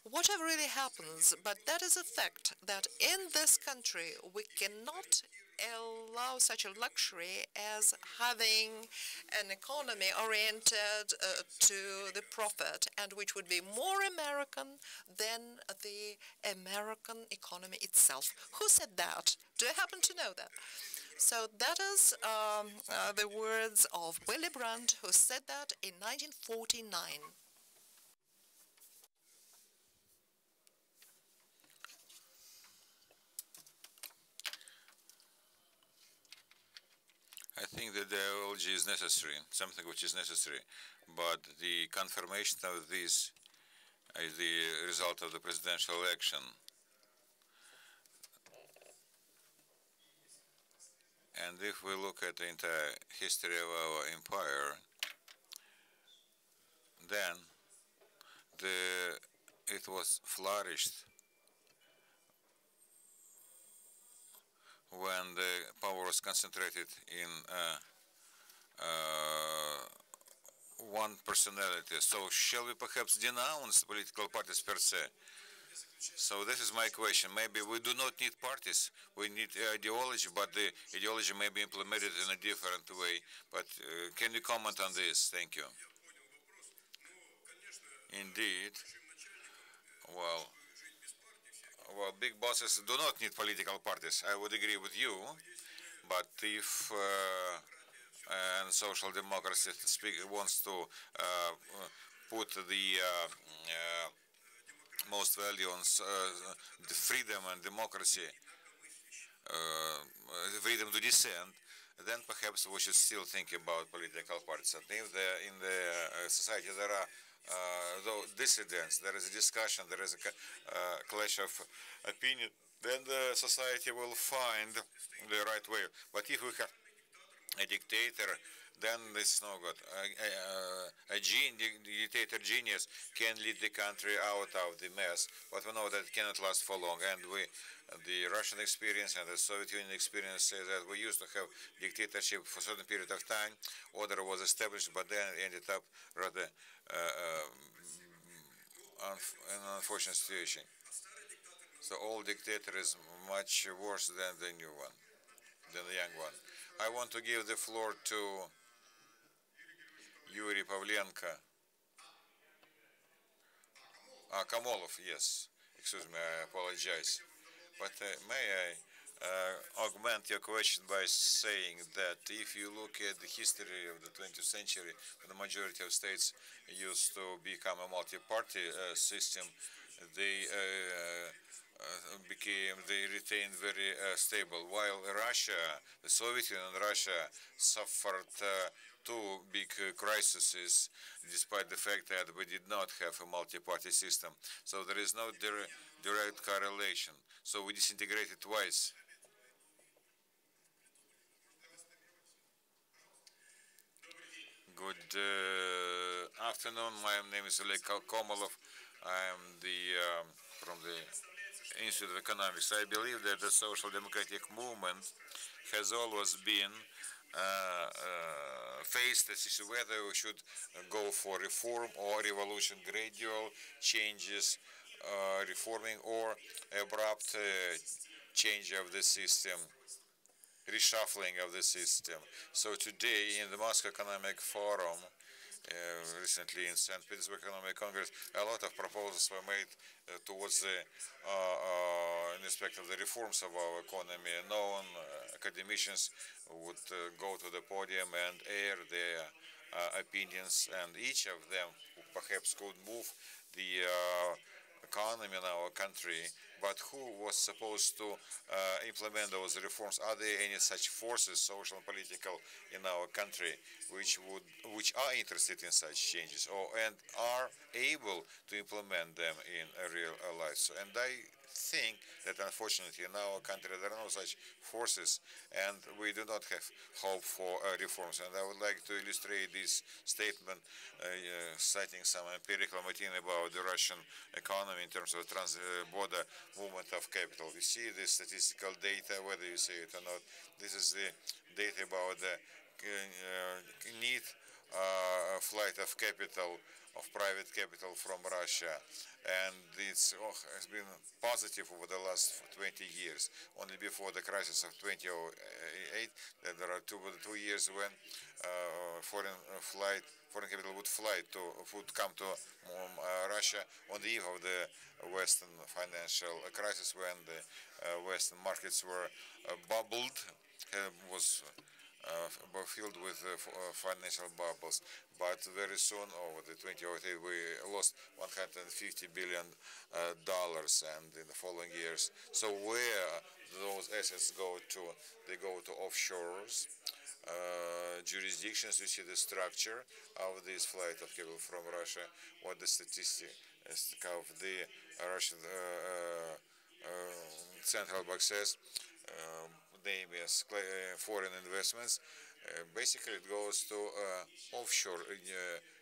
Whatever really happens, but that is a fact that in this country we cannot allow such a luxury as having an economy oriented to the profit, and which would be more American than the American economy itself. Who said that? Do you happen to know that? So that is the words of Willy Brandt, who said that in 1949. I think that the ideology is necessary, something which is necessary, but the confirmation of this is the result of the presidential election. And if we look at the entire history of our empire, then it was flourished when the power was concentrated in one personality. So shall we perhaps denounce political parties per se? So this is my question. Maybe we do not need parties. We need ideology, but the ideology may be implemented in a different way. But can you comment on this? Thank you. Indeed. Well, big bosses do not need political parties. I would agree with you. But if and social democracy wants to put the most value on the freedom and democracy, freedom to dissent, then perhaps we should still think about political parties. And if in the society there are though dissidents, there is a discussion, there is a clash of opinion, then the society will find the right way. But if we have a dictator, then this is no good. A dictator genius can lead the country out of the mess, but we know that it cannot last for long. And the Russian experience and the Soviet Union experience say that we used to have dictatorship for a certain period of time. Order was established, but then it ended up rather in an unfortunate situation. So old dictator is much worse than the new one, than the young one. I want to give the floor to Yuri Pavlenko. Kamolov, yes. Excuse me, I apologize. But may I augment your question by saying that if you look at the history of the 20th century, the majority of states used to become a multi-party system, they retained very stable. While Russia, the Soviet Union and Russia suffered two big crises, despite the fact that we did not have a multi-party system. So there is no direct correlation. So we disintegrated twice. Good afternoon. My name is Oleg Komolov. I am from the Institute of Economics. I believe that the social democratic movement has always been faced this issue whether we should go for reform or revolution, gradual changes, reforming or abrupt change of the system, reshuffling of the system. So today in the Moscow Economic Forum, recently in St. Petersburg Economic Congress, a lot of proposals were made towards the in respect of the reforms of our economy. Known academicians would go to the podium and air their opinions, and each of them perhaps could move the economy in our country. But who was supposed to implement those reforms? Are there any such forces, social and political, in our country which are interested in such changes and are able to implement them in real life? And I think that unfortunately in our country there are no such forces, and we do not have hope for reforms. And I would like to illustrate this statement citing some empirical material about the Russian economy in terms of trans-border movement of capital. You see the statistical data, whether you say it or not. This is the data about the need flight of capital, of private capital from Russia, and it's has been positive over the last 20 years. Only before the crisis of 2008, there are two years when foreign capital would come to Russia on the eve of the Western financial crisis, when the Western markets were bubbled, was filled with financial bubbles. But very soon, over the 2008, we lost $150 billion, and in the following years. So where those assets go to? They go to offshores, jurisdictions. You see the structure of this flight of capital from Russia. What the statistic of the Russian central bank says. Name is foreign investments. Basically, it goes to offshore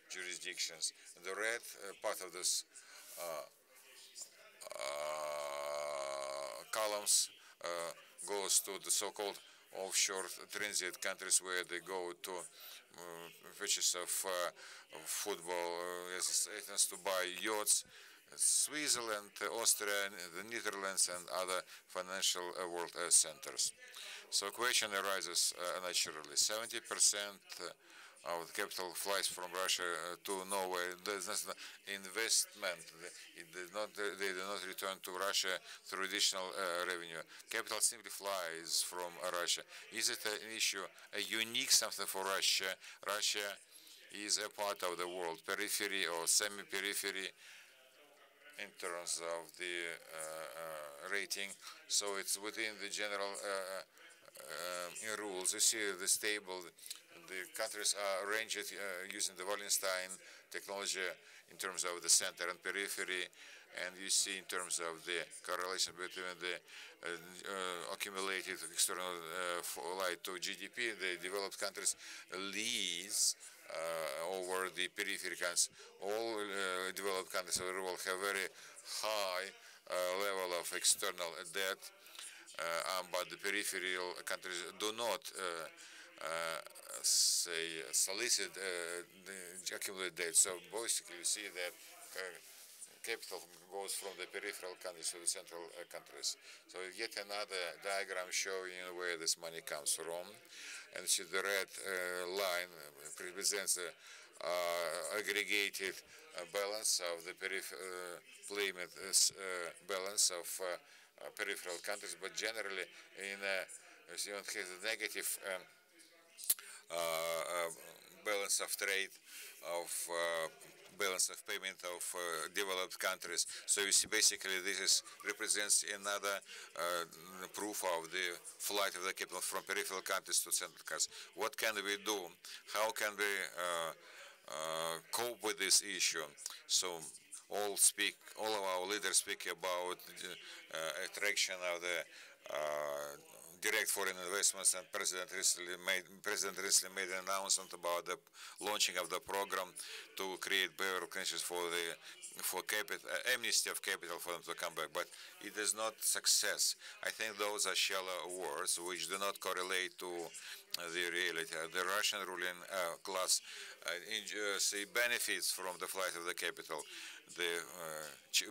jurisdictions. The red part of this columns goes to the so-called offshore transit countries where they go to purchase of football, to buy yachts, Switzerland, Austria, the Netherlands, and other financial world centers. So question arises naturally. 70% of the capital flies from Russia to Norway. There's not investment. They do not return to Russia through additional revenue. Capital simply flies from Russia. Is it an issue, a unique something for Russia? Russia is a part of the world, periphery or semi-periphery in terms of the rating. So it's within the general rules. You see the stable, the countries are arranged using the Wallenstein technology in terms of the center and periphery, and you see in terms of the correlation between the accumulated external flight to GDP, the developed countries leads over the periphery countries. All developed countries of the world have very high level of external debt, but the peripheral countries do not say solicit the accumulated debt. So basically, you see that capital goes from the peripheral countries to the central countries. So yet another diagram showing where this money comes from. And see the red line represents the aggregated balance of the payment balance of peripheral countries, but generally in you don't have the negative balance of trade, of balance of payment of developed countries. So you see, basically, this represents another proof of the flight of the capital from peripheral countries to central countries. What can we do? How can we cope with this issue? So all of our leaders speak about attraction of the direct foreign investments, and President recently made an announcement about the launching of the program to create better conditions for capital, amnesty of capital for them to come back. But it is not success. I think those are shallow words which do not correlate to the reality. The Russian ruling class benefits from the flight of the capital. The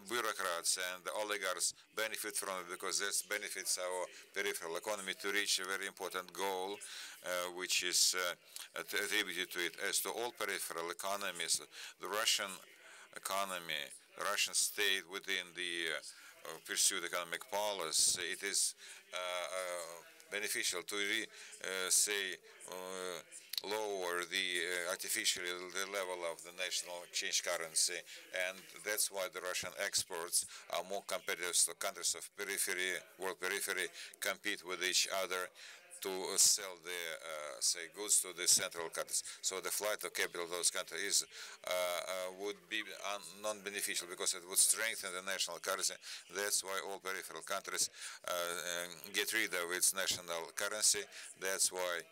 bureaucrats and the oligarchs benefit from it because this benefits our peripheral economy to reach a very important goal, which is attributed to it. As to all peripheral economies, the Russian economy, the Russian state within the pursued economic policy, it is beneficial to lower the artificially the level of the national exchange currency, and that's why the Russian exports are more competitive. So countries of periphery, world periphery, compete with each other to sell the goods to the central countries. So the flight of capital to those countries would be non-beneficial because it would strengthen the national currency. That's why all peripheral countries get rid of its national currency. That's why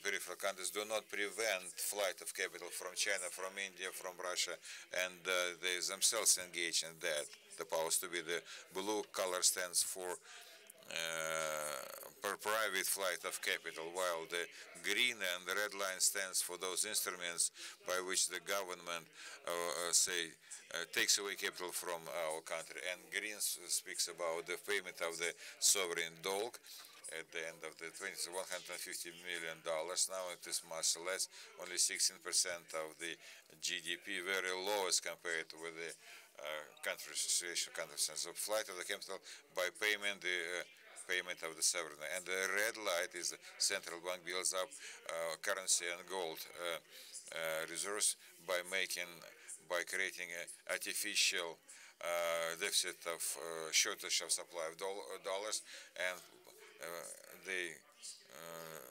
peripheral countries do not prevent flight of capital from China, from India, from Russia, and they themselves engage in that. The powers to be, the blue color stands for private flight of capital, while the green and the red line stands for those instruments by which the government takes away capital from our country. And green speaks about the payment of the sovereign dole. At the end of the $150 million. Now it is much less, only 16% of the GDP, very low as compared with the association countries. So flight of the capital by payment, the payment of the sovereign. And the red light is the central bank builds up currency and gold reserves by creating an artificial deficit of shortage of supply of dollars, and they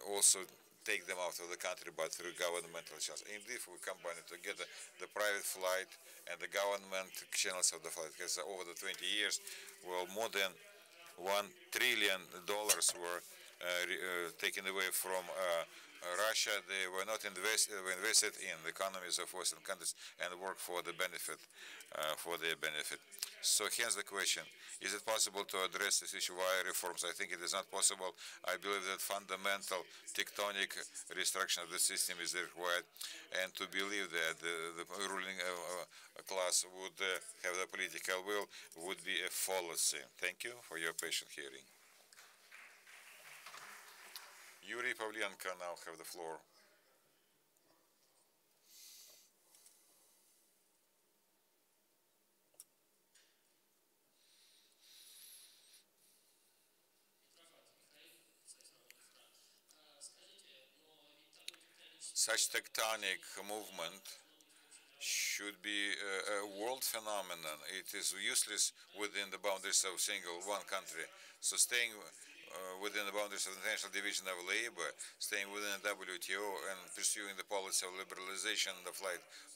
also take them out of the country, but through governmental channels. Indeed, if we combine it together, the private flight and the government channels of the flight, because over the 20 years, well, more than $1 trillion were taken away from Russia, they were not invested in the economies of Western countries and work for the benefit, for their benefit. So here's the question: is it possible to address this issue via reforms? I think it is not possible. I believe that fundamental tectonic restructuring of the system is required, and to believe that the ruling class would have the political will would be a fallacy. Thank you for your patient hearing. Yuri Pavlenko now have the floor. Such tectonic movement should be a world phenomenon. It is useless within the boundaries of one country. So staying within the boundaries of the International Division of Labor, staying within the WTO and pursuing the policy of liberalization of the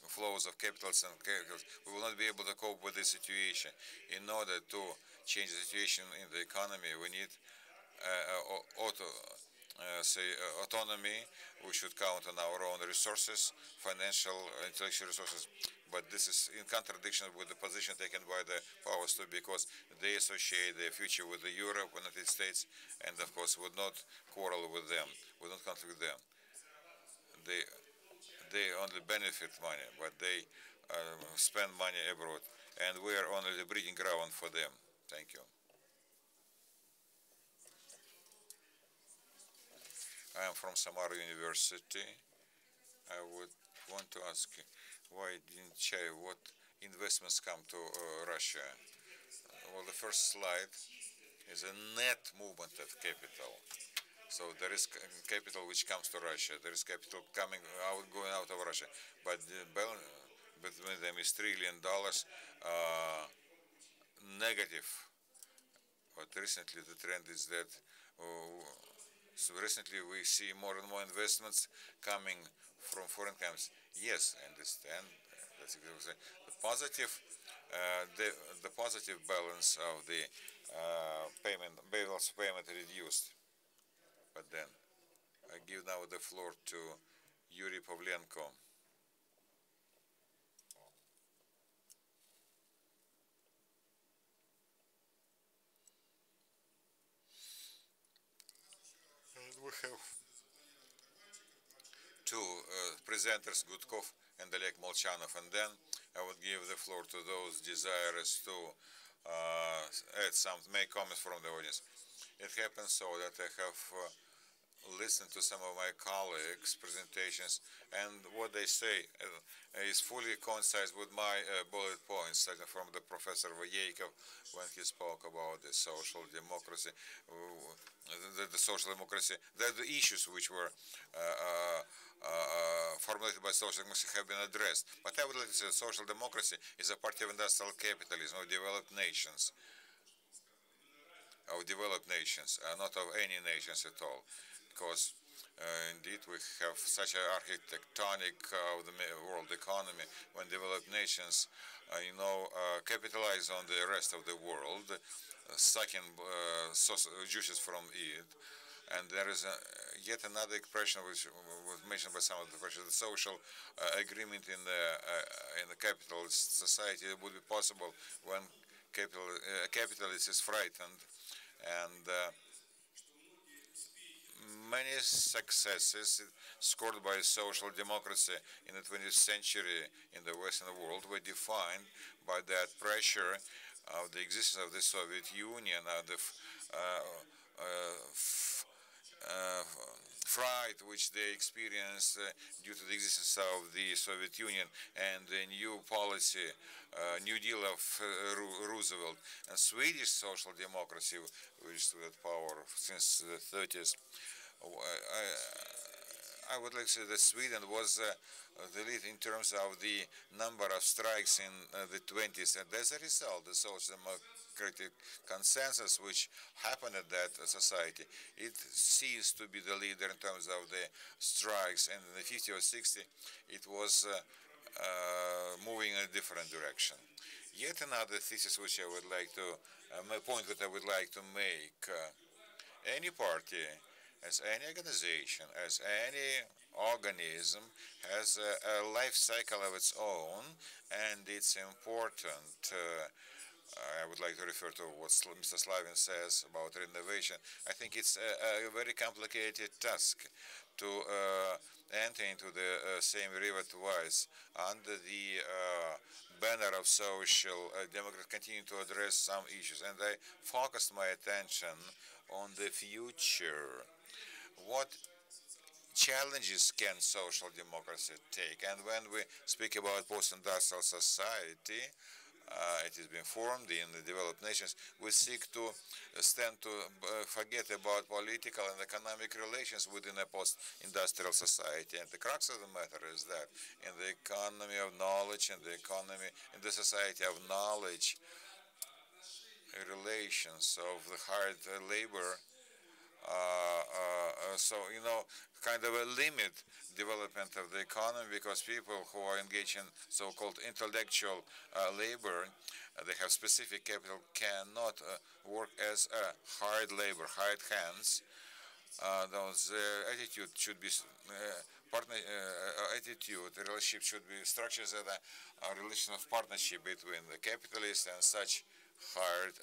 flows of capitals and capitals, we will not be able to cope with this situation. In order to change the situation in the economy, we need autonomy. We should count on our own resources, financial, intellectual resources. But this is in contradiction with the position taken by the powers too, because they associate their future with the Europe, with the United States, and of course would not quarrel with them, would not conflict with them. They only benefit money, but they spend money abroad, and we are only the breeding ground for them. Thank you. I am from Samara University. I would want to ask, why didn't China, what investments come to Russia? Well, the first slide is a net movement of capital. So there is capital which comes to Russia. There is capital coming out, going out of Russia. But the balance between them is $1 trillion negative. But recently the trend is that so recently we see more and more investments coming from foreign countries. Yes, I understand. That's exactly the positive. The positive balance of the balance of payment reduced. But then I give now the floor to Yuri Pavlenko. And we have two presenters, Gudkov and Oleg Molchanov, and then I would give the floor to those desirous to make comments from the audience. It happens so that I have listened to some of my colleagues' presentations, and what they say is fully coincides with my bullet points, starting from the Professor Voyeikov when he spoke about the social democracy, the social democracy, the issues which were formulated by social democracy have been addressed. But I would like to say that social democracy is a party of industrial capitalism of developed nations. Not of any nations at all, because indeed we have such an architectonic of the world economy when developed nations, capitalize on the rest of the world, sucking juices from it. And there is yet another expression which was mentioned by some of the questions: the social agreement in the capitalist society would be possible when capitalist is frightened. And many successes scored by social democracy in the 20th century in the Western world were defined by that pressure of the existence of the Soviet Union, the fright which they experienced due to the existence of the Soviet Union and the new policy, New Deal of Roosevelt, and Swedish social democracy, which stood at power since the 30s. I would like to say that Sweden was the lead in terms of the number of strikes in the 20s, and as a result, the social democratic consensus which happened at that society, it ceased to be the leader in terms of the strikes, and in the 50s or 60s, it was moving in a different direction. Yet another thesis which I would like to, my point that I would like to make, any party as any organization, as any organism, has a life cycle of its own, and it's important. I would like to refer to what Mr. Slavin says about renovation. I think it's a very complicated task to enter into the same river twice under the banner of social democrats, continue to address some issues. And I focused my attention on the future. What challenges can social democracy take? And when we speak about post-industrial society, it has been formed in the developed nations, we seek to stand to forget about political and economic relations within a post-industrial society. And the crux of the matter is that in the economy of knowledge, in the society of knowledge, relations of the hard labor, so, kind of a limit development of the economy, because people who are engaged in so-called intellectual labor, they have specific capital, cannot work as hard labor, hard hands. Those attitude should be attitude, the relationship should be structured as a relation of partnership between the capitalist and such hard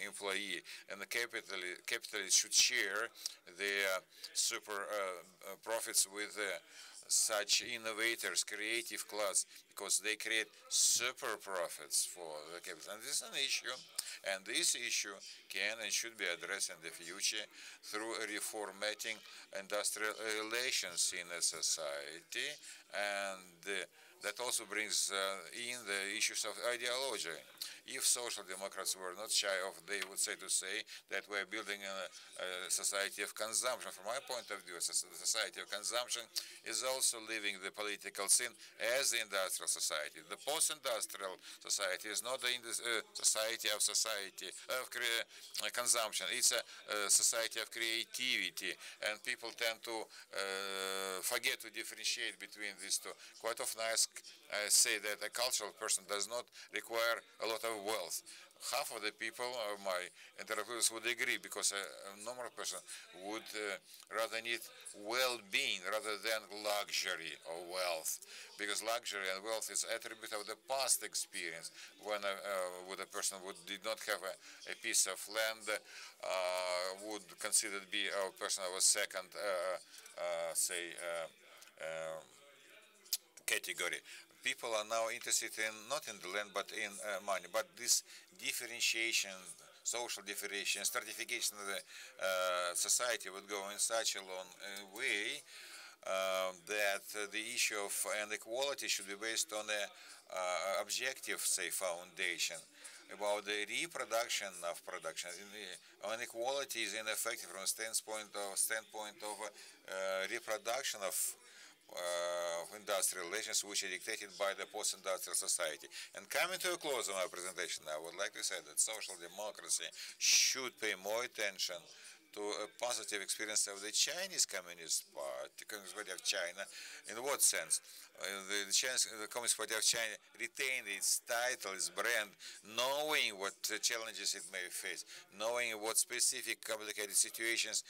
employee, and the capitalist should share the super profits with such innovators, creative class, because they create super profits for the capital. And this is an issue, and this issue can and should be addressed in the future through reformatting industrial relations in a society, and that also brings in the issues of ideology. If social democrats were not shy of, they would say that we're building a society of consumption. From my point of view, the society of consumption is also leaving the political scene as the industrial society. The post-industrial society is not the society of consumption. It's a society of creativity, and people tend to forget to differentiate between these two. Quite often I say that a cultural person does not require a lot of wealth. Half of the people of my interlocutors would agree, because a normal person would rather need well-being rather than luxury or wealth, because luxury and wealth is attribute of the past experience, when a person did not have a piece of land, would consider to be a person of a second, category. People are now interested in not in the land but in money. But this differentiation, social differentiation, stratification of the society would go in such a long way that the issue of inequality should be based on an objective, foundation about the reproduction of production. Inequality is ineffective from a standpoint of reproduction of industrial relations, which are dictated by the post-industrial society. And coming to a close of my presentation, I would like to say that social democracy should pay more attention to a positive experience of the Chinese Communist Party, Communist Party of China. In what sense? The Communist Party of China retained its title, its brand, knowing what challenges it may face, knowing what specific complicated situations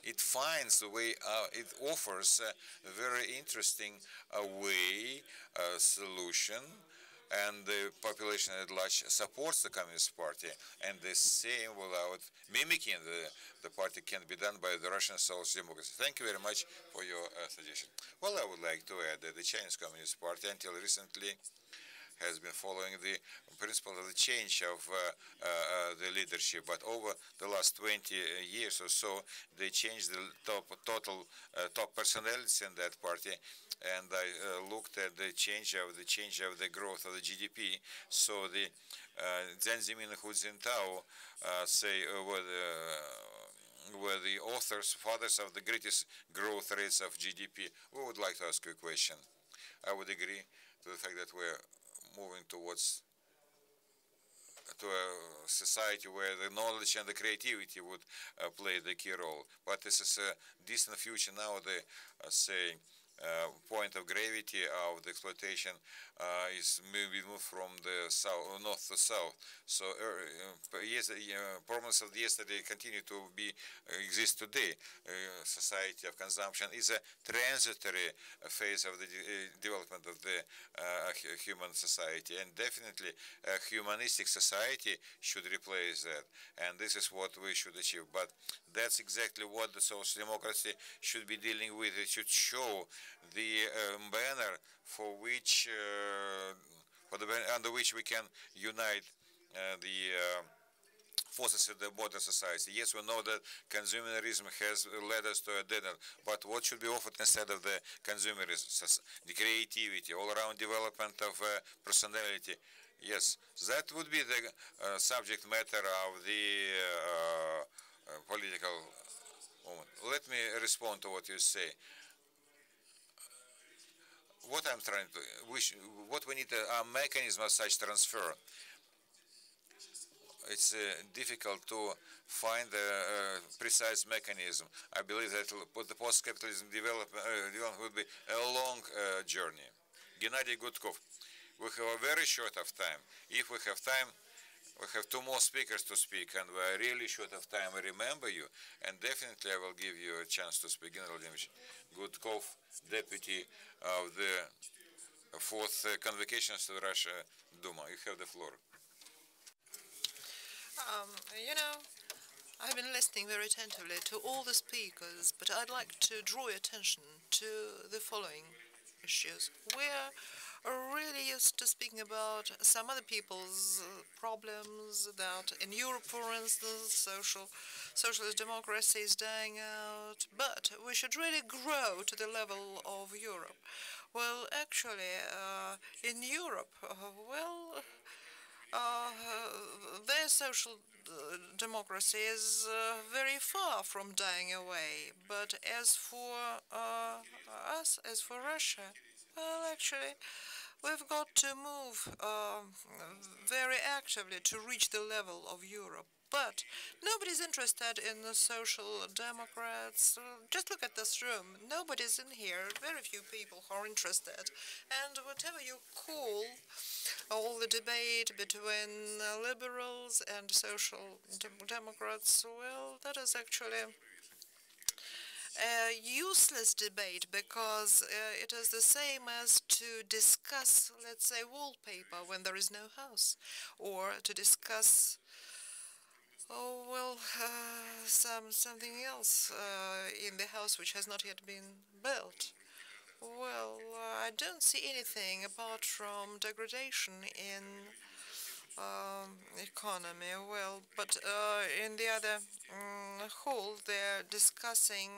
it finds the way, it offers a very interesting way, solution, and the population at large supports the Communist Party, and the same without mimicking the party can be done by the Russian Social Democracy. Thank you very much for your suggestion. Well, I would like to add that the Chinese Communist Party until recently has been following the principle of the change of the leadership, but over the last 20 years or so, they changed the top personalities in that party, and I looked at the change of the growth of the GDP. So the Jiang Zemin and Hu Jintao were the fathers of the greatest growth rates of GDP. We would like to ask you a question. I would agree to the fact that we're moving towards a society where the knowledge and the creativity would play the key role. But this is a distant future now. The point of gravity of the exploitation is moved from the south, north to south. So yes, problems of yesterday continue to be exist today. Society of consumption is a transitory phase of the development of the human society, and definitely a humanistic society should replace that, and this is what we should achieve. But that's exactly what the social democracy should be dealing with. It should show the banner for which under which we can unite the forces of the modern society. Yes, we know that consumerism has led us to a dead end, but what should be offered instead of the consumerism? The creativity, all-around development of personality. Yes, that would be the subject matter of the political movement. Let me respond to what you say. What I'm trying to, what we need a mechanism of such transfer. It's difficult to find a precise mechanism. I believe that the post-capitalism development will be a long journey. Gennady Gudkov, we have a very short of time. If we have time, we have two more speakers to speak, and we are really short of time. I remember you, and definitely I will give you a chance to speak. Gennady Vladimirovich Gudkov, deputy of the fourth convocations to Russia Duma. You have the floor. You know, I've been listening very attentively to all the speakers, but I'd like to draw your attention to the following issues. We're really used to speaking about some other people's problems, that in Europe, for instance, socialist democracy is dying out, but we should really grow to the level of Europe. Well, actually, in Europe, their social democracy is very far from dying away. But as for us, as for Russia, well, actually, we've got to move very actively to reach the level of Europe. But nobody's interested in the social democrats. Just look at this room. Nobody's in here. Very few people are interested. And whatever you call all the debate between liberals and social democrats, well, that is actually a useless debate, because it is the same as to discuss, let's say, wallpaper when there is no house, or to discuss something else in the house which has not yet been built. Well, I don't see anything apart from degradation in economy. Well, but in the other hall, they're discussing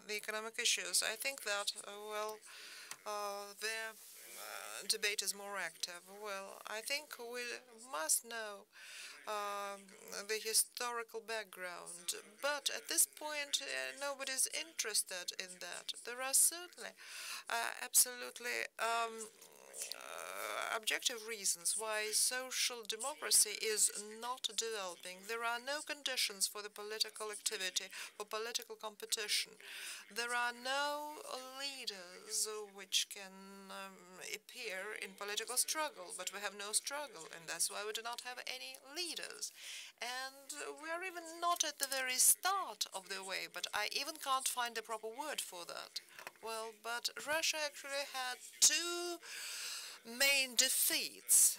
the economic issues. I think that, their debate is more active. Well, I think we must know the historical background, but at this point nobody's interested in that. There are certainly absolutely objective reasons why social democracy is not developing. There are no conditions for the political activity, for political competition. There are no leaders which can appear in political struggle, but we have no struggle, and that's why we do not have any leaders. And we are even not at the very start of the way, but I even can't find a proper word for that. Well, but Russia actually had two main defeats.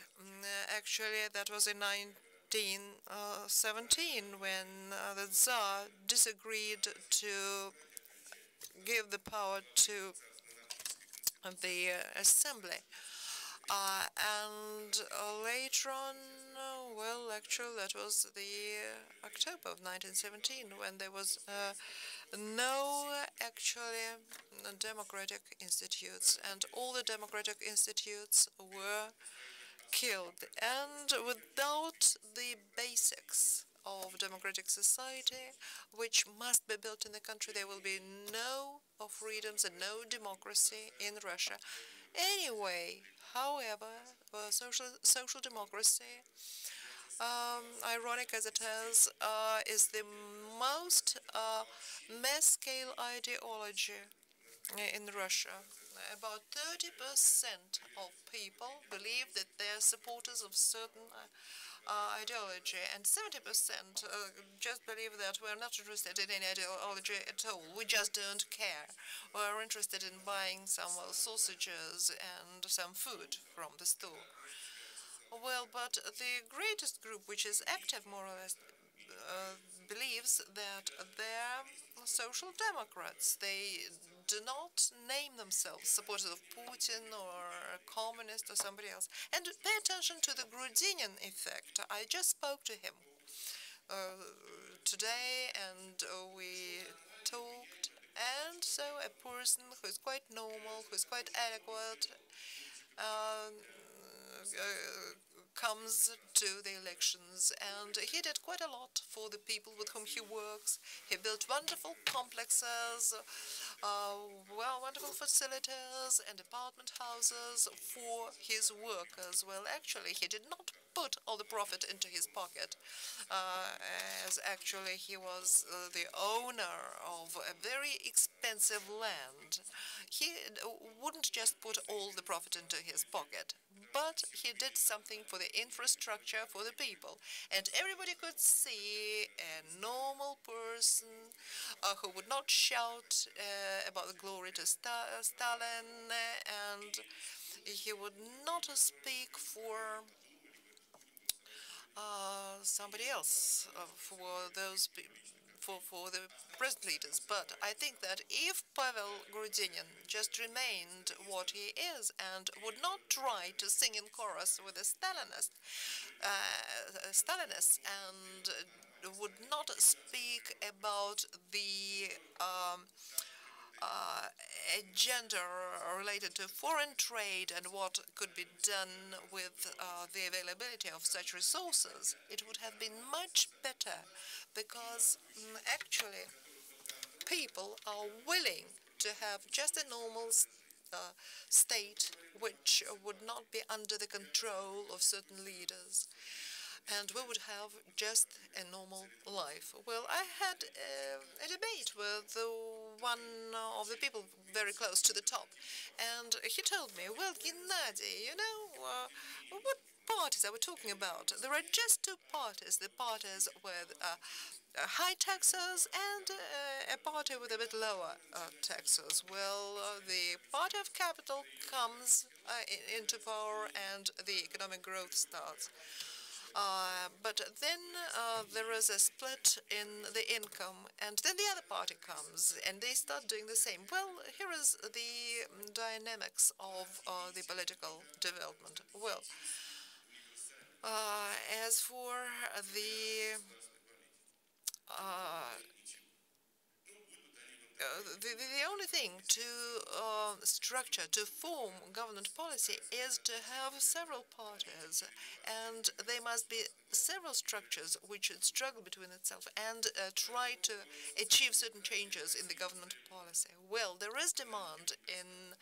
Actually, that was in 1917 when the Tsar disagreed to give the power to the assembly. And later on, well, actually, that was the October of 1917 when there was no actually democratic institutes, and all the democratic institutes were killed. And without the basics of democratic society, which must be built in the country, there will be no freedoms and no democracy in Russia. Anyway, however, social democracy, ironic as it is the most mass-scale ideology in Russia, about 30% of people believe that they're supporters of certain ideology, and 70% just believe that we're not interested in any ideology at all. We just don't care. We're interested in buying some sausages and some food from the store. Well, but the greatest group, which is active more or less, uh, believes that they're social democrats. They do not name themselves supporters of Putin or communist or somebody else. And pay attention to the Grudinin effect. I just spoke to him today, and we talked. And so a person who is quite normal, who is quite adequate, uh, comes to the elections, and he did quite a lot for the people with whom he works. He built wonderful complexes, wonderful facilities and apartment houses for his workers. Well, actually, he did not put all the profit into his pocket, as actually he was the owner of a very expensive land. He wouldn't just put all the profit into his pocket, but he did something for the infrastructure for the people. And everybody could see a normal person who would not shout about the glory to Stalin, and he would not speak for somebody else, for those for the present leaders. But I think that if Pavel Grudinin just remained what he is and would not try to sing in chorus with the Stalinists, and would not speak about the agenda related to foreign trade and what could be done with the availability of such resources, it would have been much better, because actually people are willing to have just a normal state which would not be under the control of certain leaders, and we would have just a normal life. Well, I had a debate with one of the people very close to the top, and he told me, well, Gennady, what parties are we talking about? There are just two parties, the parties with high taxes and a party with a bit lower taxes. Well, the party of capital comes into power and the economic growth starts. But then there is a split in the income, and then the other party comes, and they start doing the same. Well, here is the dynamics of the political development. Well, as for the the only thing to structure, to form government policy, is to have several parties, and there must be several structures which should struggle between itself and try to achieve certain changes in the government policy. Well, there is demand in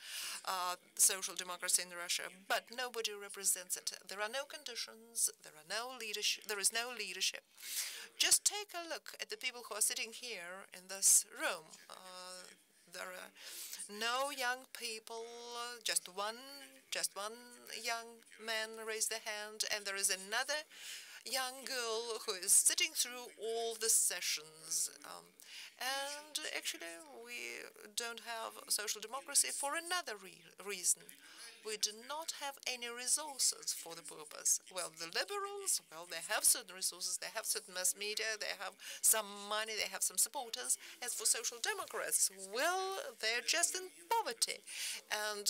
social democracy in Russia, but nobody represents it. There are no conditions, there are no leadership, there is no leadership. Just take a look at the people who are sitting here in this room. There are no young people, just one young man raised their hand, and there is another young girl who is sitting through all the sessions. And actually, we don't have social democracy for another reason. We do not have any resources for the purpose. Well, the liberals, well, they have certain resources, they have certain mass media, they have some money, they have some supporters. As for social democrats, well, they're just in poverty. And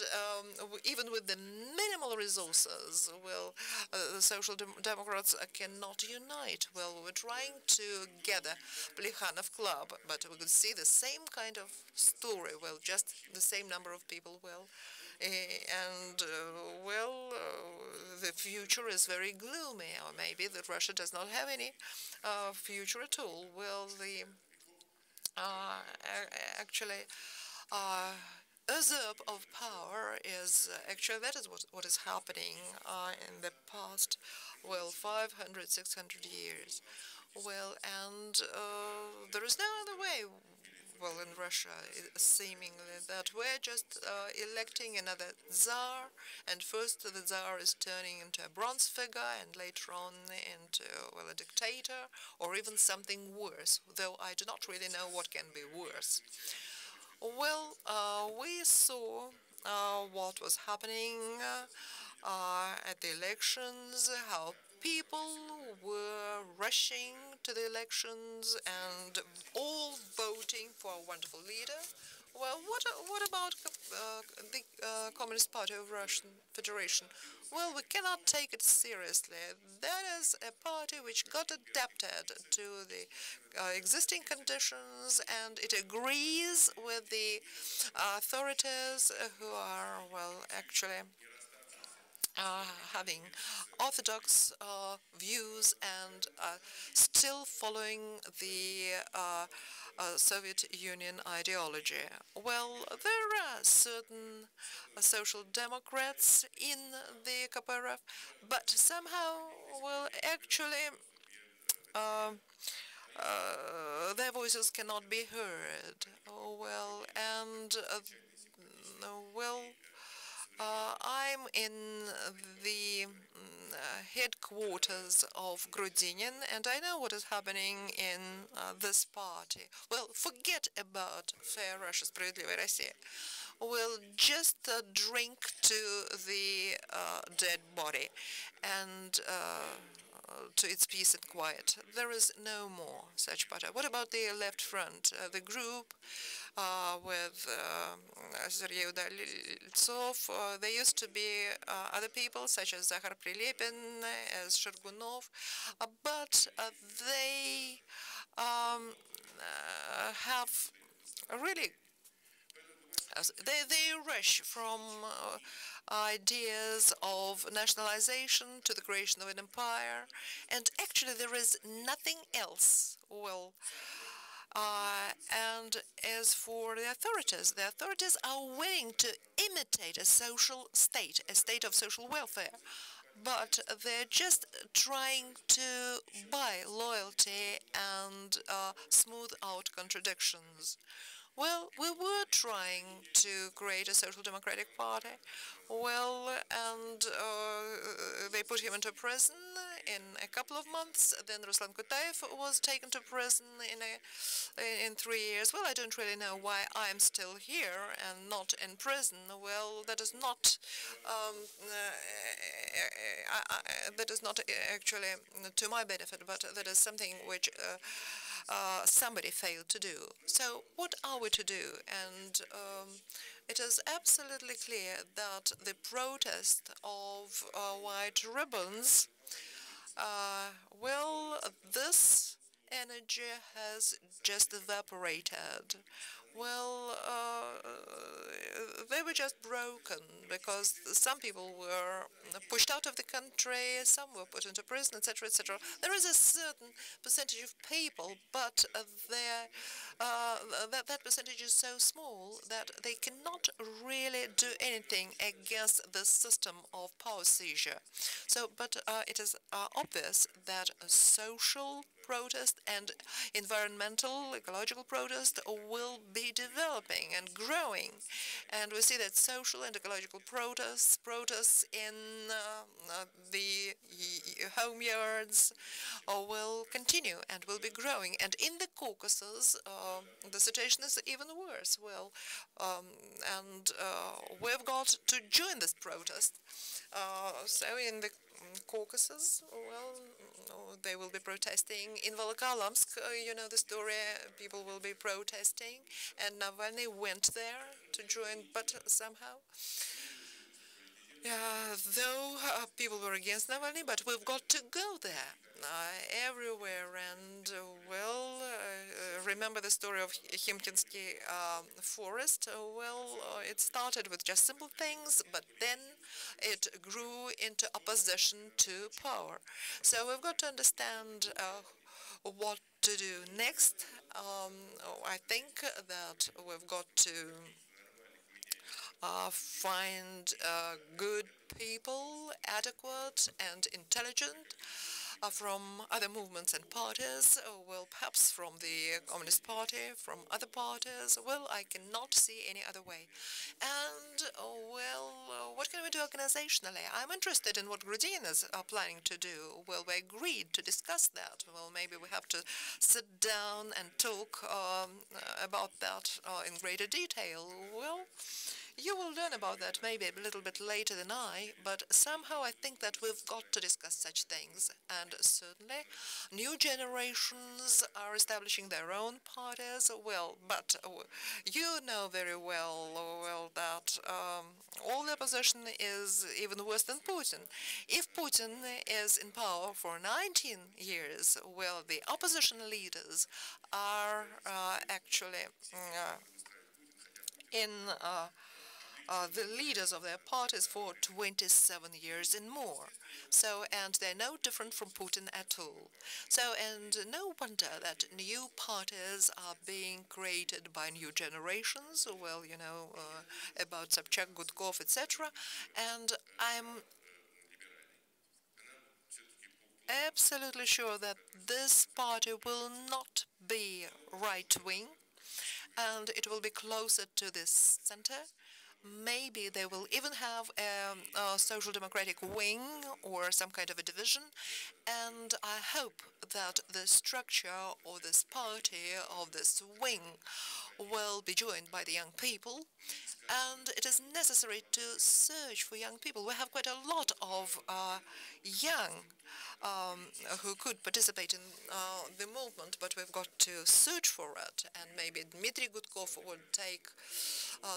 even with the minimal resources, well, the social democrats cannot unite. Well, we're trying to gather Plekhanov Club, but we could see the same kind of story, well, just the same number of people, well, the future is very gloomy, or maybe that Russia does not have any future at all. Well, the actually usurp of power is actually that is what is happening in the past, well, 500, 600 years. Well, and there is no other way. well, in Russia, seemingly that we're just electing another czar, and first the czar is turning into a bronze figure, and later on into, well, a dictator, or even something worse, though I do not really know what can be worse. Well, we saw what was happening at the elections, how people were rushing to the elections and all voting for a wonderful leader. Well, what about the Communist Party of Russian Federation? Well, we cannot take it seriously. That is a party which got adapted to the existing conditions, and it agrees with the authorities who are, well, actually having orthodox views and still following the Soviet Union ideology. Well, there are certain social democrats in the KPRF, but somehow, well, actually, their voices cannot be heard. Oh, well, and well, I'm in the headquarters of Grudinin, and I know what is happening in this party. Well, forget about Fair Russia, Справедливая Россия. We'll just drink to the dead body and to its peace and quiet. There is no more such party. What about the left front, the group with Sergei Udaltsov? There used to be other people such as Zakhar Prilepin, as Shergunov, but they have really they rush from ideas of nationalization to the creation of an empire, and actually there is nothing else. Well, and as for the authorities are willing to imitate a social state, a state of social welfare, but they're just trying to buy loyalty and smooth out contradictions. Well, we were trying to create a social democratic party. Well, and they put him into prison in a couple of months. Then Ruslan Kutaev was taken to prison in 3 years. Well, I don't really know why I'm still here and not in prison. Well, that is not actually to my benefit, but that is something which somebody failed to do. So what are we to do? And it is absolutely clear that the protest of white ribbons, well, this energy has just evaporated. Well, they were just broken because some people were pushed out of the country, some were put into prison, etc., etc. There is a certain percentage of people, but that percentage is so small that they cannot really do anything against the system of power seizure. So, but it is obvious that a social protest and environmental, ecological protest will be developing and growing. And we see that social and ecological protests in the home yards will continue and will be growing. And in the Caucasus, the situation is even worse. Well, and we've got to join this protest. So in the Caucasus, well, they will be protesting. In Volokholamsk, you know the story, people will be protesting, and Navalny went there to join, but somehow, though people were against Navalny, but we've got to go there everywhere. And well, remember the story of Khimkinsky forest? Well, it started with just simple things, but then it grew into opposition to power. So we've got to understand what to do next. I think that we've got to find good people, adequate and intelligent, from other movements and parties, well, perhaps from the Communist Party, from other parties. Well, I cannot see any other way. And, what can we do organizationally? I'm interested in what Grudinas are planning to do. Well, we agreed to discuss that. Well, maybe we have to sit down and talk about that in greater detail. Well, you will learn about that maybe a little bit later than I, but somehow I think that we've got to discuss such things. And certainly, new generations are establishing their own parties. Well, but you know very well, that all the opposition is even worse than Putin. If Putin is in power for 19 years, well, the opposition leaders are actually in the leaders of their parties for 27 years and more. So, and they're no different from Putin at all. So, and no wonder that new parties are being created by new generations, well, you know, about Sobchak, Gudkov, etc. And I'm absolutely sure that this party will not be right-wing, and it will be closer to the center. Maybe they will even have a social democratic wing or some kind of a division. And I hope that the structure of this party, of this wing, will be joined by the young people. And it is necessary to search for young people. We have quite a lot of young who could participate in the movement, but we've got to search for it. And maybe Dmitry Gudkov would take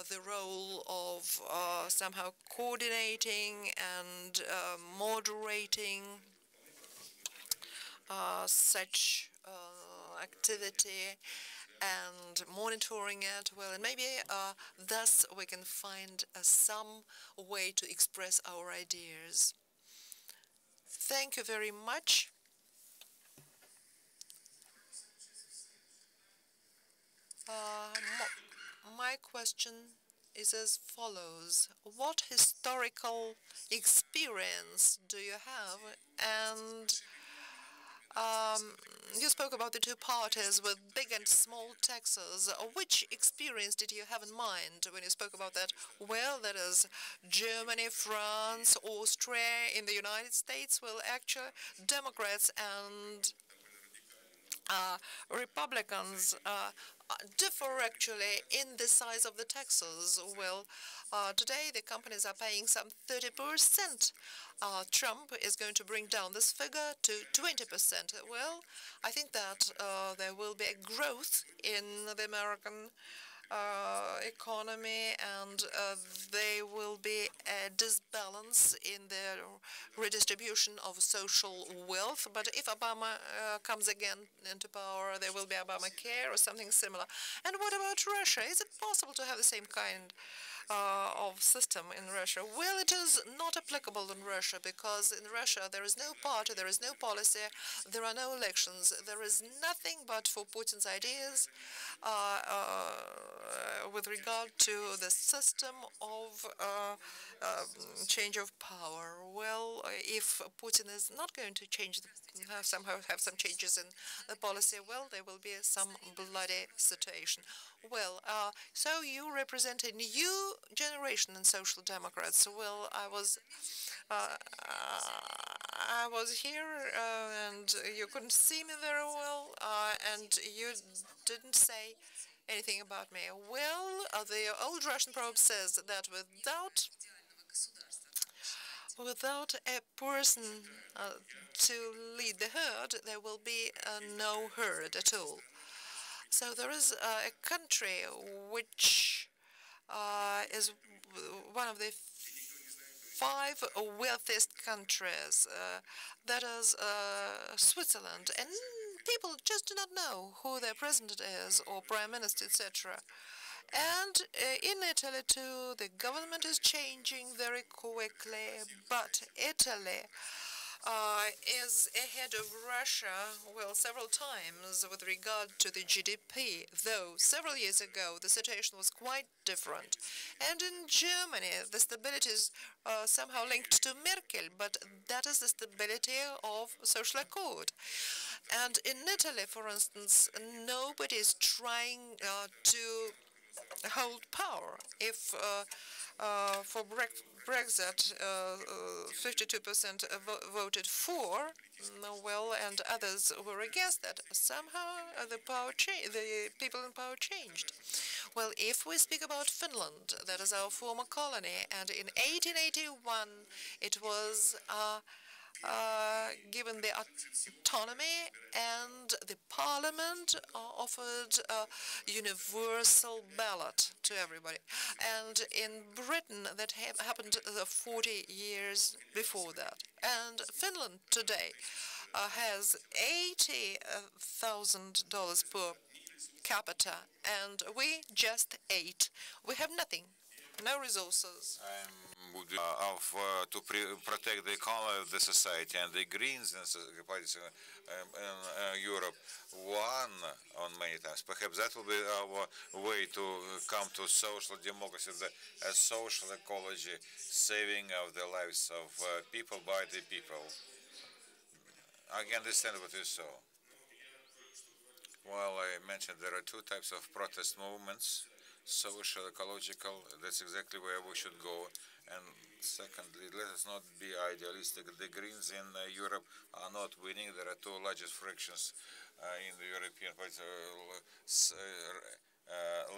the role of somehow coordinating and moderating such activity and monitoring it. Well, and maybe thus we can find some way to express our ideas. Thank you very much. My question is as follows. What historical experience do you have? And you spoke about the two parties with big and small taxes. Which experience did you have in mind when you spoke about that? Well, that is Germany, France, Austria, in the United States. Well, actually, Democrats and Republicans differ actually in the size of the taxes. Well, today the companies are paying some 30%. Trump is going to bring down this figure to 20%. Well, I think that there will be a growth in the American economy, and there will be a disbalance in the redistribution of social wealth. But if Obama comes again into power, there will be Obamacare or something similar. And what about Russia? Is it possible to have the same kind of system in Russia? Well, it is not applicable in Russia, because in Russia there is no party, there is no policy, there are no elections, there is nothing but for Putin's ideas with regard to the system of change of power. Well, if Putin is not going to change somehow have some changes in the policy, well, there will be some bloody situation. Well, so you represent a new generation in Social Democrats. Well, I was here and you couldn't see me very well, and you didn't say anything about me. Well, the old Russian proverb says that without a person to lead the herd, there will be no herd at all. So there is a country which is one of the 5 wealthiest countries, that is Switzerland, and people just do not know who their president is or prime minister, etc. And in Italy too, the government is changing very quickly, but Italy is ahead of Russia, well, several times with regard to the GDP, though several years ago the situation was quite different. And in Germany, the stability is somehow linked to Merkel, but that is the stability of social accord. And in Italy, for instance, nobody is trying to hold power. If for Brexit, 52% voted for, well, and others were against that. Somehow the people in power changed. Well, if we speak about Finland, that is our former colony, and in 1881 it was given the autonomy, and the parliament offered a universal ballot to everybody. And in Britain, that happened 40 years before that. And Finland today has $80,000 per capita, and we just 8. We have nothing, no resources. To protect the economy of the society, and the Greens in Europe won on many times. Perhaps that will be our way to come to social democracy, a social ecology, saving of the lives of people by the people. I can understand what you saw. Well, I mentioned there are two types of protest movements: social, ecological. That's exactly where we should go. And secondly, let us not be idealistic. The Greens in Europe are not winning. There are two largest fractions in the European Party,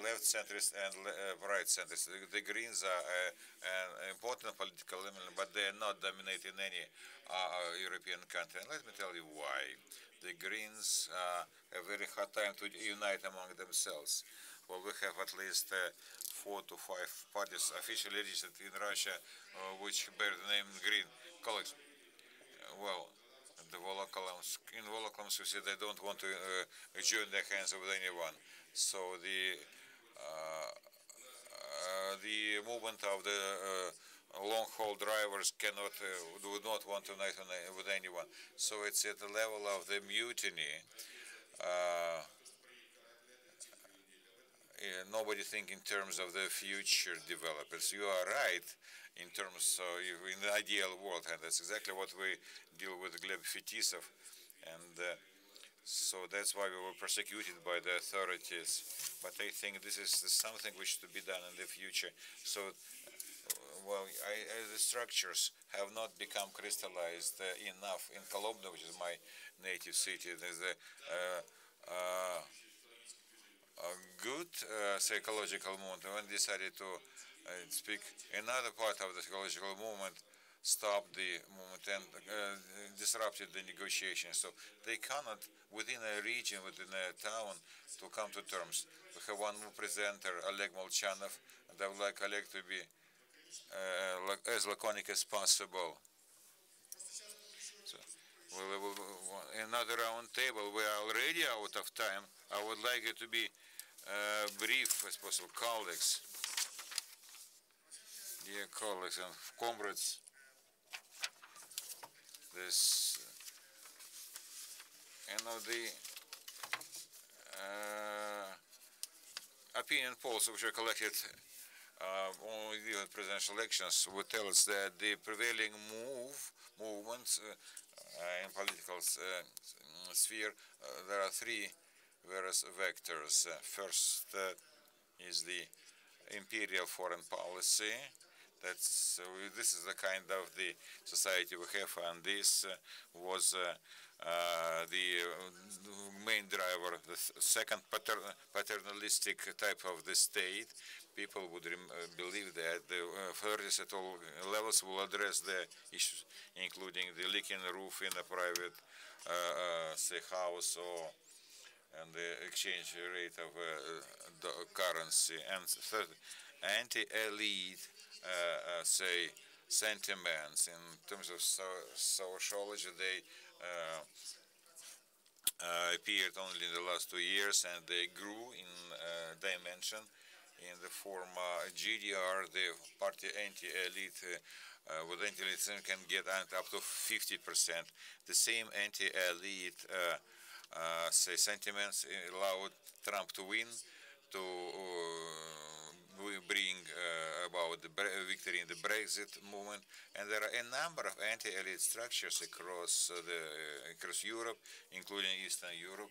left centrist and right centrist. The Greens are an important political element, but they are not dominating any European country. And let me tell you why. The Greens have a very hard time to unite among themselves. Well, we have at least 4 to 5 parties officially registered in Russia, which bear the name Green. Colleagues, well, the Voloclams, in Voloclams, you see they don't want to join their hands with anyone. So the movement of the long-haul drivers would not want to unite with anyone. So it's at the level of the mutiny. Nobody think in terms of the future developers. You are right in terms of in the ideal world, and that's exactly what we deal with Gleb Fetisov, and so that's why we were persecuted by the authorities. But I think this is something which to be done in the future. So, well, the structures have not become crystallized enough. In Kolomna, which is my native city, there's a good psychological movement. When decided to speak, another part of the psychological movement stopped the movement and disrupted the negotiations. So they cannot, within a region, within a town, to come to terms. We have one more presenter, Oleg Molchanov, and I would like Oleg to be as laconic as possible. So, another round table. We are already out of time. I would like you to be brief as possible. Colleagues, dear colleagues and comrades, this, the opinion polls which are collected on the presidential elections would tell us that the prevailing movements in political sphere, there are three various vectors. First is the imperial foreign policy. This is the kind of the society we have, and this was the main driver. The second, paternalistic type of the state. People would believe that the authorities at all levels will address the issues, including the leaking roof in a private, say, house, or and the exchange rate of the currency. And third, anti-elite, say, sentiments. In terms of sociology, they appeared only in the last 2 years, and they grew in dimension. In the former GDR, the party anti-elite with anti-elitism can get up to 50%. The same anti-elite say sentiments allowed Trump to win, to bring about the victory in the Brexit movement, and there are a number of anti-elite structures across Europe, including Eastern Europe,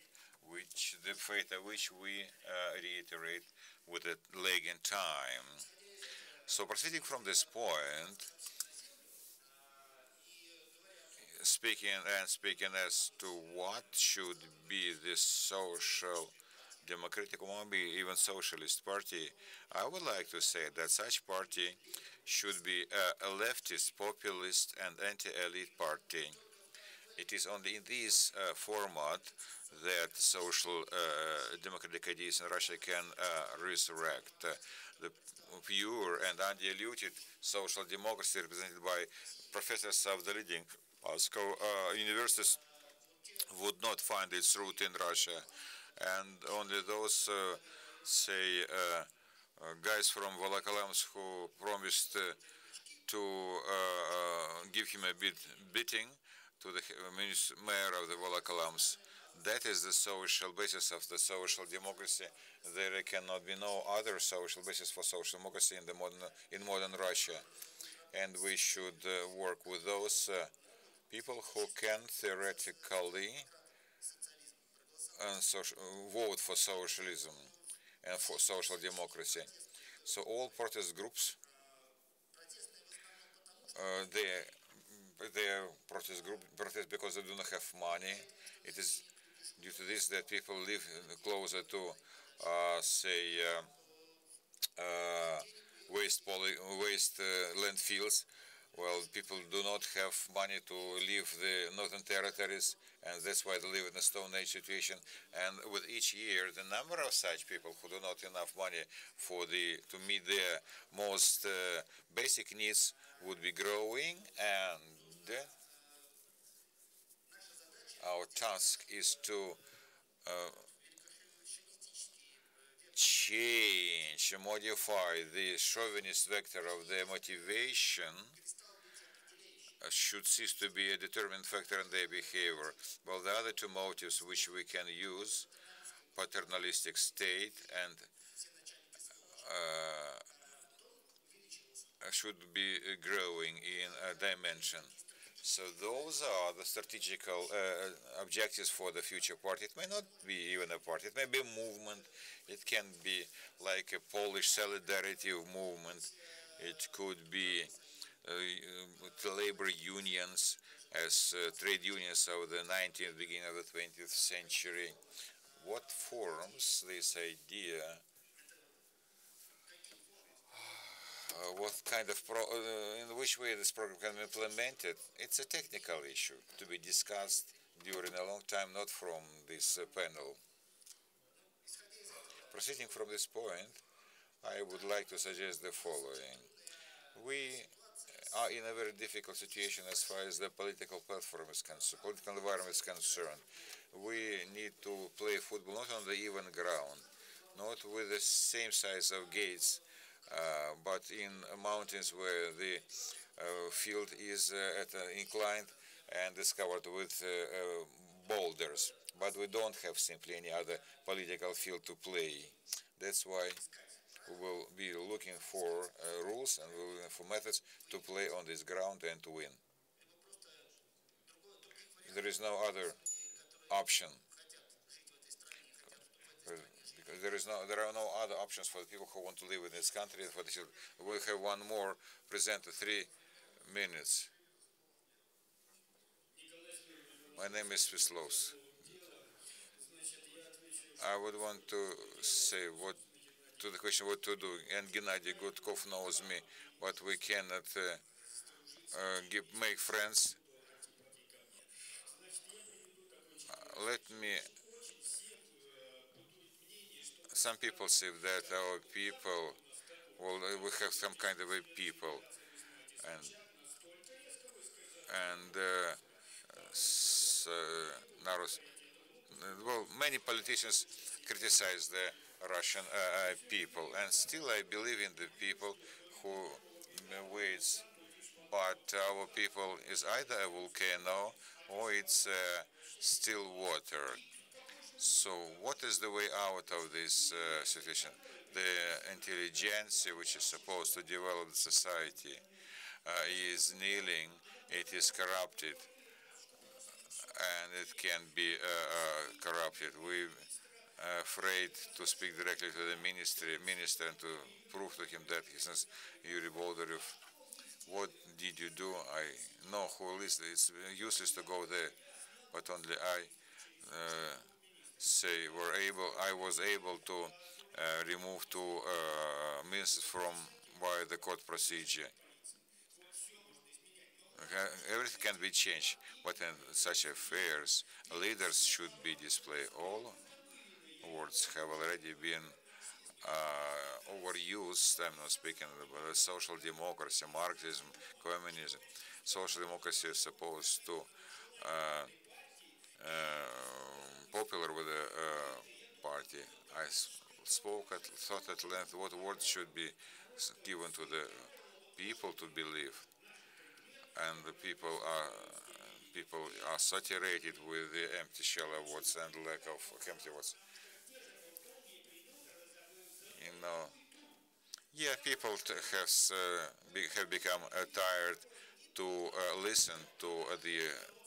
which the fate of which we reiterate with a lag in time. So proceeding from this point, speaking as to what should be the social democratic or maybe even socialist party, I would like to say that such party should be a leftist, populist, and anti-elite party. It is only in this format that social democratic ideas in Russia can resurrect. The pure and undiluted social democracy represented by professors of the leading Moscow universities would not find its root in Russia, and only those, say, guys from Volokоламск who promised to give him a beating to the mayor of the Volokоламск. That is the social basis of the social democracy. There cannot be no other social basis for social democracy in modern Russia, and we should work with those people who can theoretically vote for socialism and for social democracy. So all protest groups, they protest because they do not have money. It is due to this that people live closer to, say, waste landfills. Well, people do not have money to leave the northern territories, and that's why they live in a Stone Age situation. And with each year, the number of such people who do not have enough money to meet their most basic needs would be growing, and our task is to change, modify the chauvinist vector of their motivation should cease to be a determinant factor in their behavior. Well, the other two motives which we can use, paternalistic state and should be growing in a dimension. So those are the strategical objectives for the future party. It may not be even a party. It may be a movement. It can be like a Polish solidarity movement. It could be labor unions as trade unions of the 19th, beginning of the 20th century. What forms this idea? What kind of in which way this program can be implemented? It's a technical issue to be discussed during a long time, not from this panel. Proceeding from this point, I would like to suggest the following. We are in a very difficult situation as far as the political platform is concerned, political environment is concerned. We need to play football not on the even ground, not with the same size of gates, but in mountains where the field is inclined and discovered with boulders. But we don't have simply any other political field to play. That's why we will be looking for rules and we will looking for methods to play on this ground and to win. There is no other option. Because there are no other options for the people who want to live in this country. For the children. We'll have one more present 3 minutes. My name is Swislovs. I would want to say to the question what to do, and Gennady Gutkov knows me, but we cannot make friends. Let me. Some people say that our people, well, we have some kind of a people, and well, many politicians criticize the Russian people, and still I believe in the people who waits. But our people is either a volcano or it's still water. So what is the way out of this situation? The intelligentsia which is supposed to develop the society is kneeling, it is corrupted, and it can be corrupted. We afraid to speak directly to the minister and to prove to him that he says, Yuri Boldarev, what did you do? I know who is. It's useless to go there, but only I I was able to remove two ministers from by the court procedure. Okay, everything can be changed, but in such affairs, leaders should be displayed. All words have already been overused. I'm not speaking about social democracy, Marxism, communism. Social democracy is supposed to popular with the party. I thought at length what words should be given to the people to believe, and the people are saturated with the empty shell of words and lack of empty words. You know, yeah, people have become tired to listen to the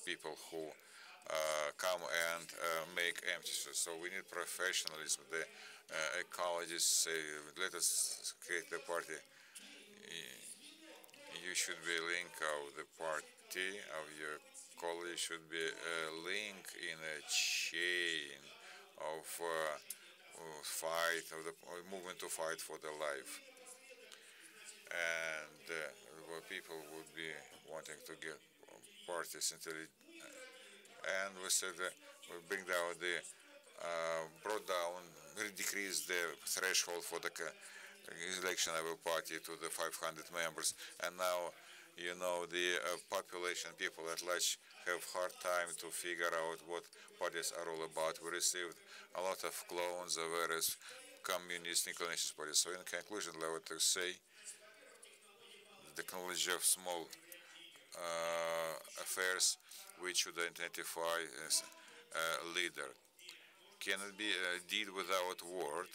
people who come and make empty. So we need professionalism. The ecologists say, let us create the party. You should be a link of the party, of your college should be a link in a chain of fight, of the movement to fight for the life. And people would be wanting to get parties into the, and we said we bring down the brought down, decreased the threshold for the election of a party to the 500 members, and now you know the population, people at large have hard time to figure out what parties are all about. We received a lot of clones of various communist inclination parties. So in conclusion, I would say the knowledge of small affairs which should identify as a leader. Cannot be a deed without word.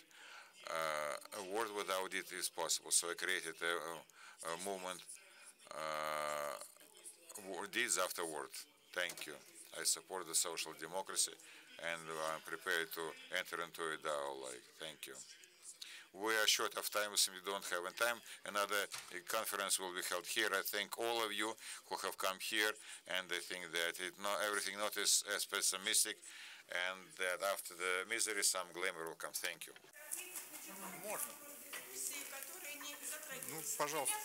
A word without it is possible. So I created a movement, deeds after words. Thank you. I support the social democracy, and I'm prepared to enter into a dialogue. Thank you. We are short of time, so we don't have time. Another conference will be held here. I thank all of you who have come here, and I think that everything not is as pessimistic, and that after the misery, some glamour will come. Thank you. Можно. Ну, пожалуйста.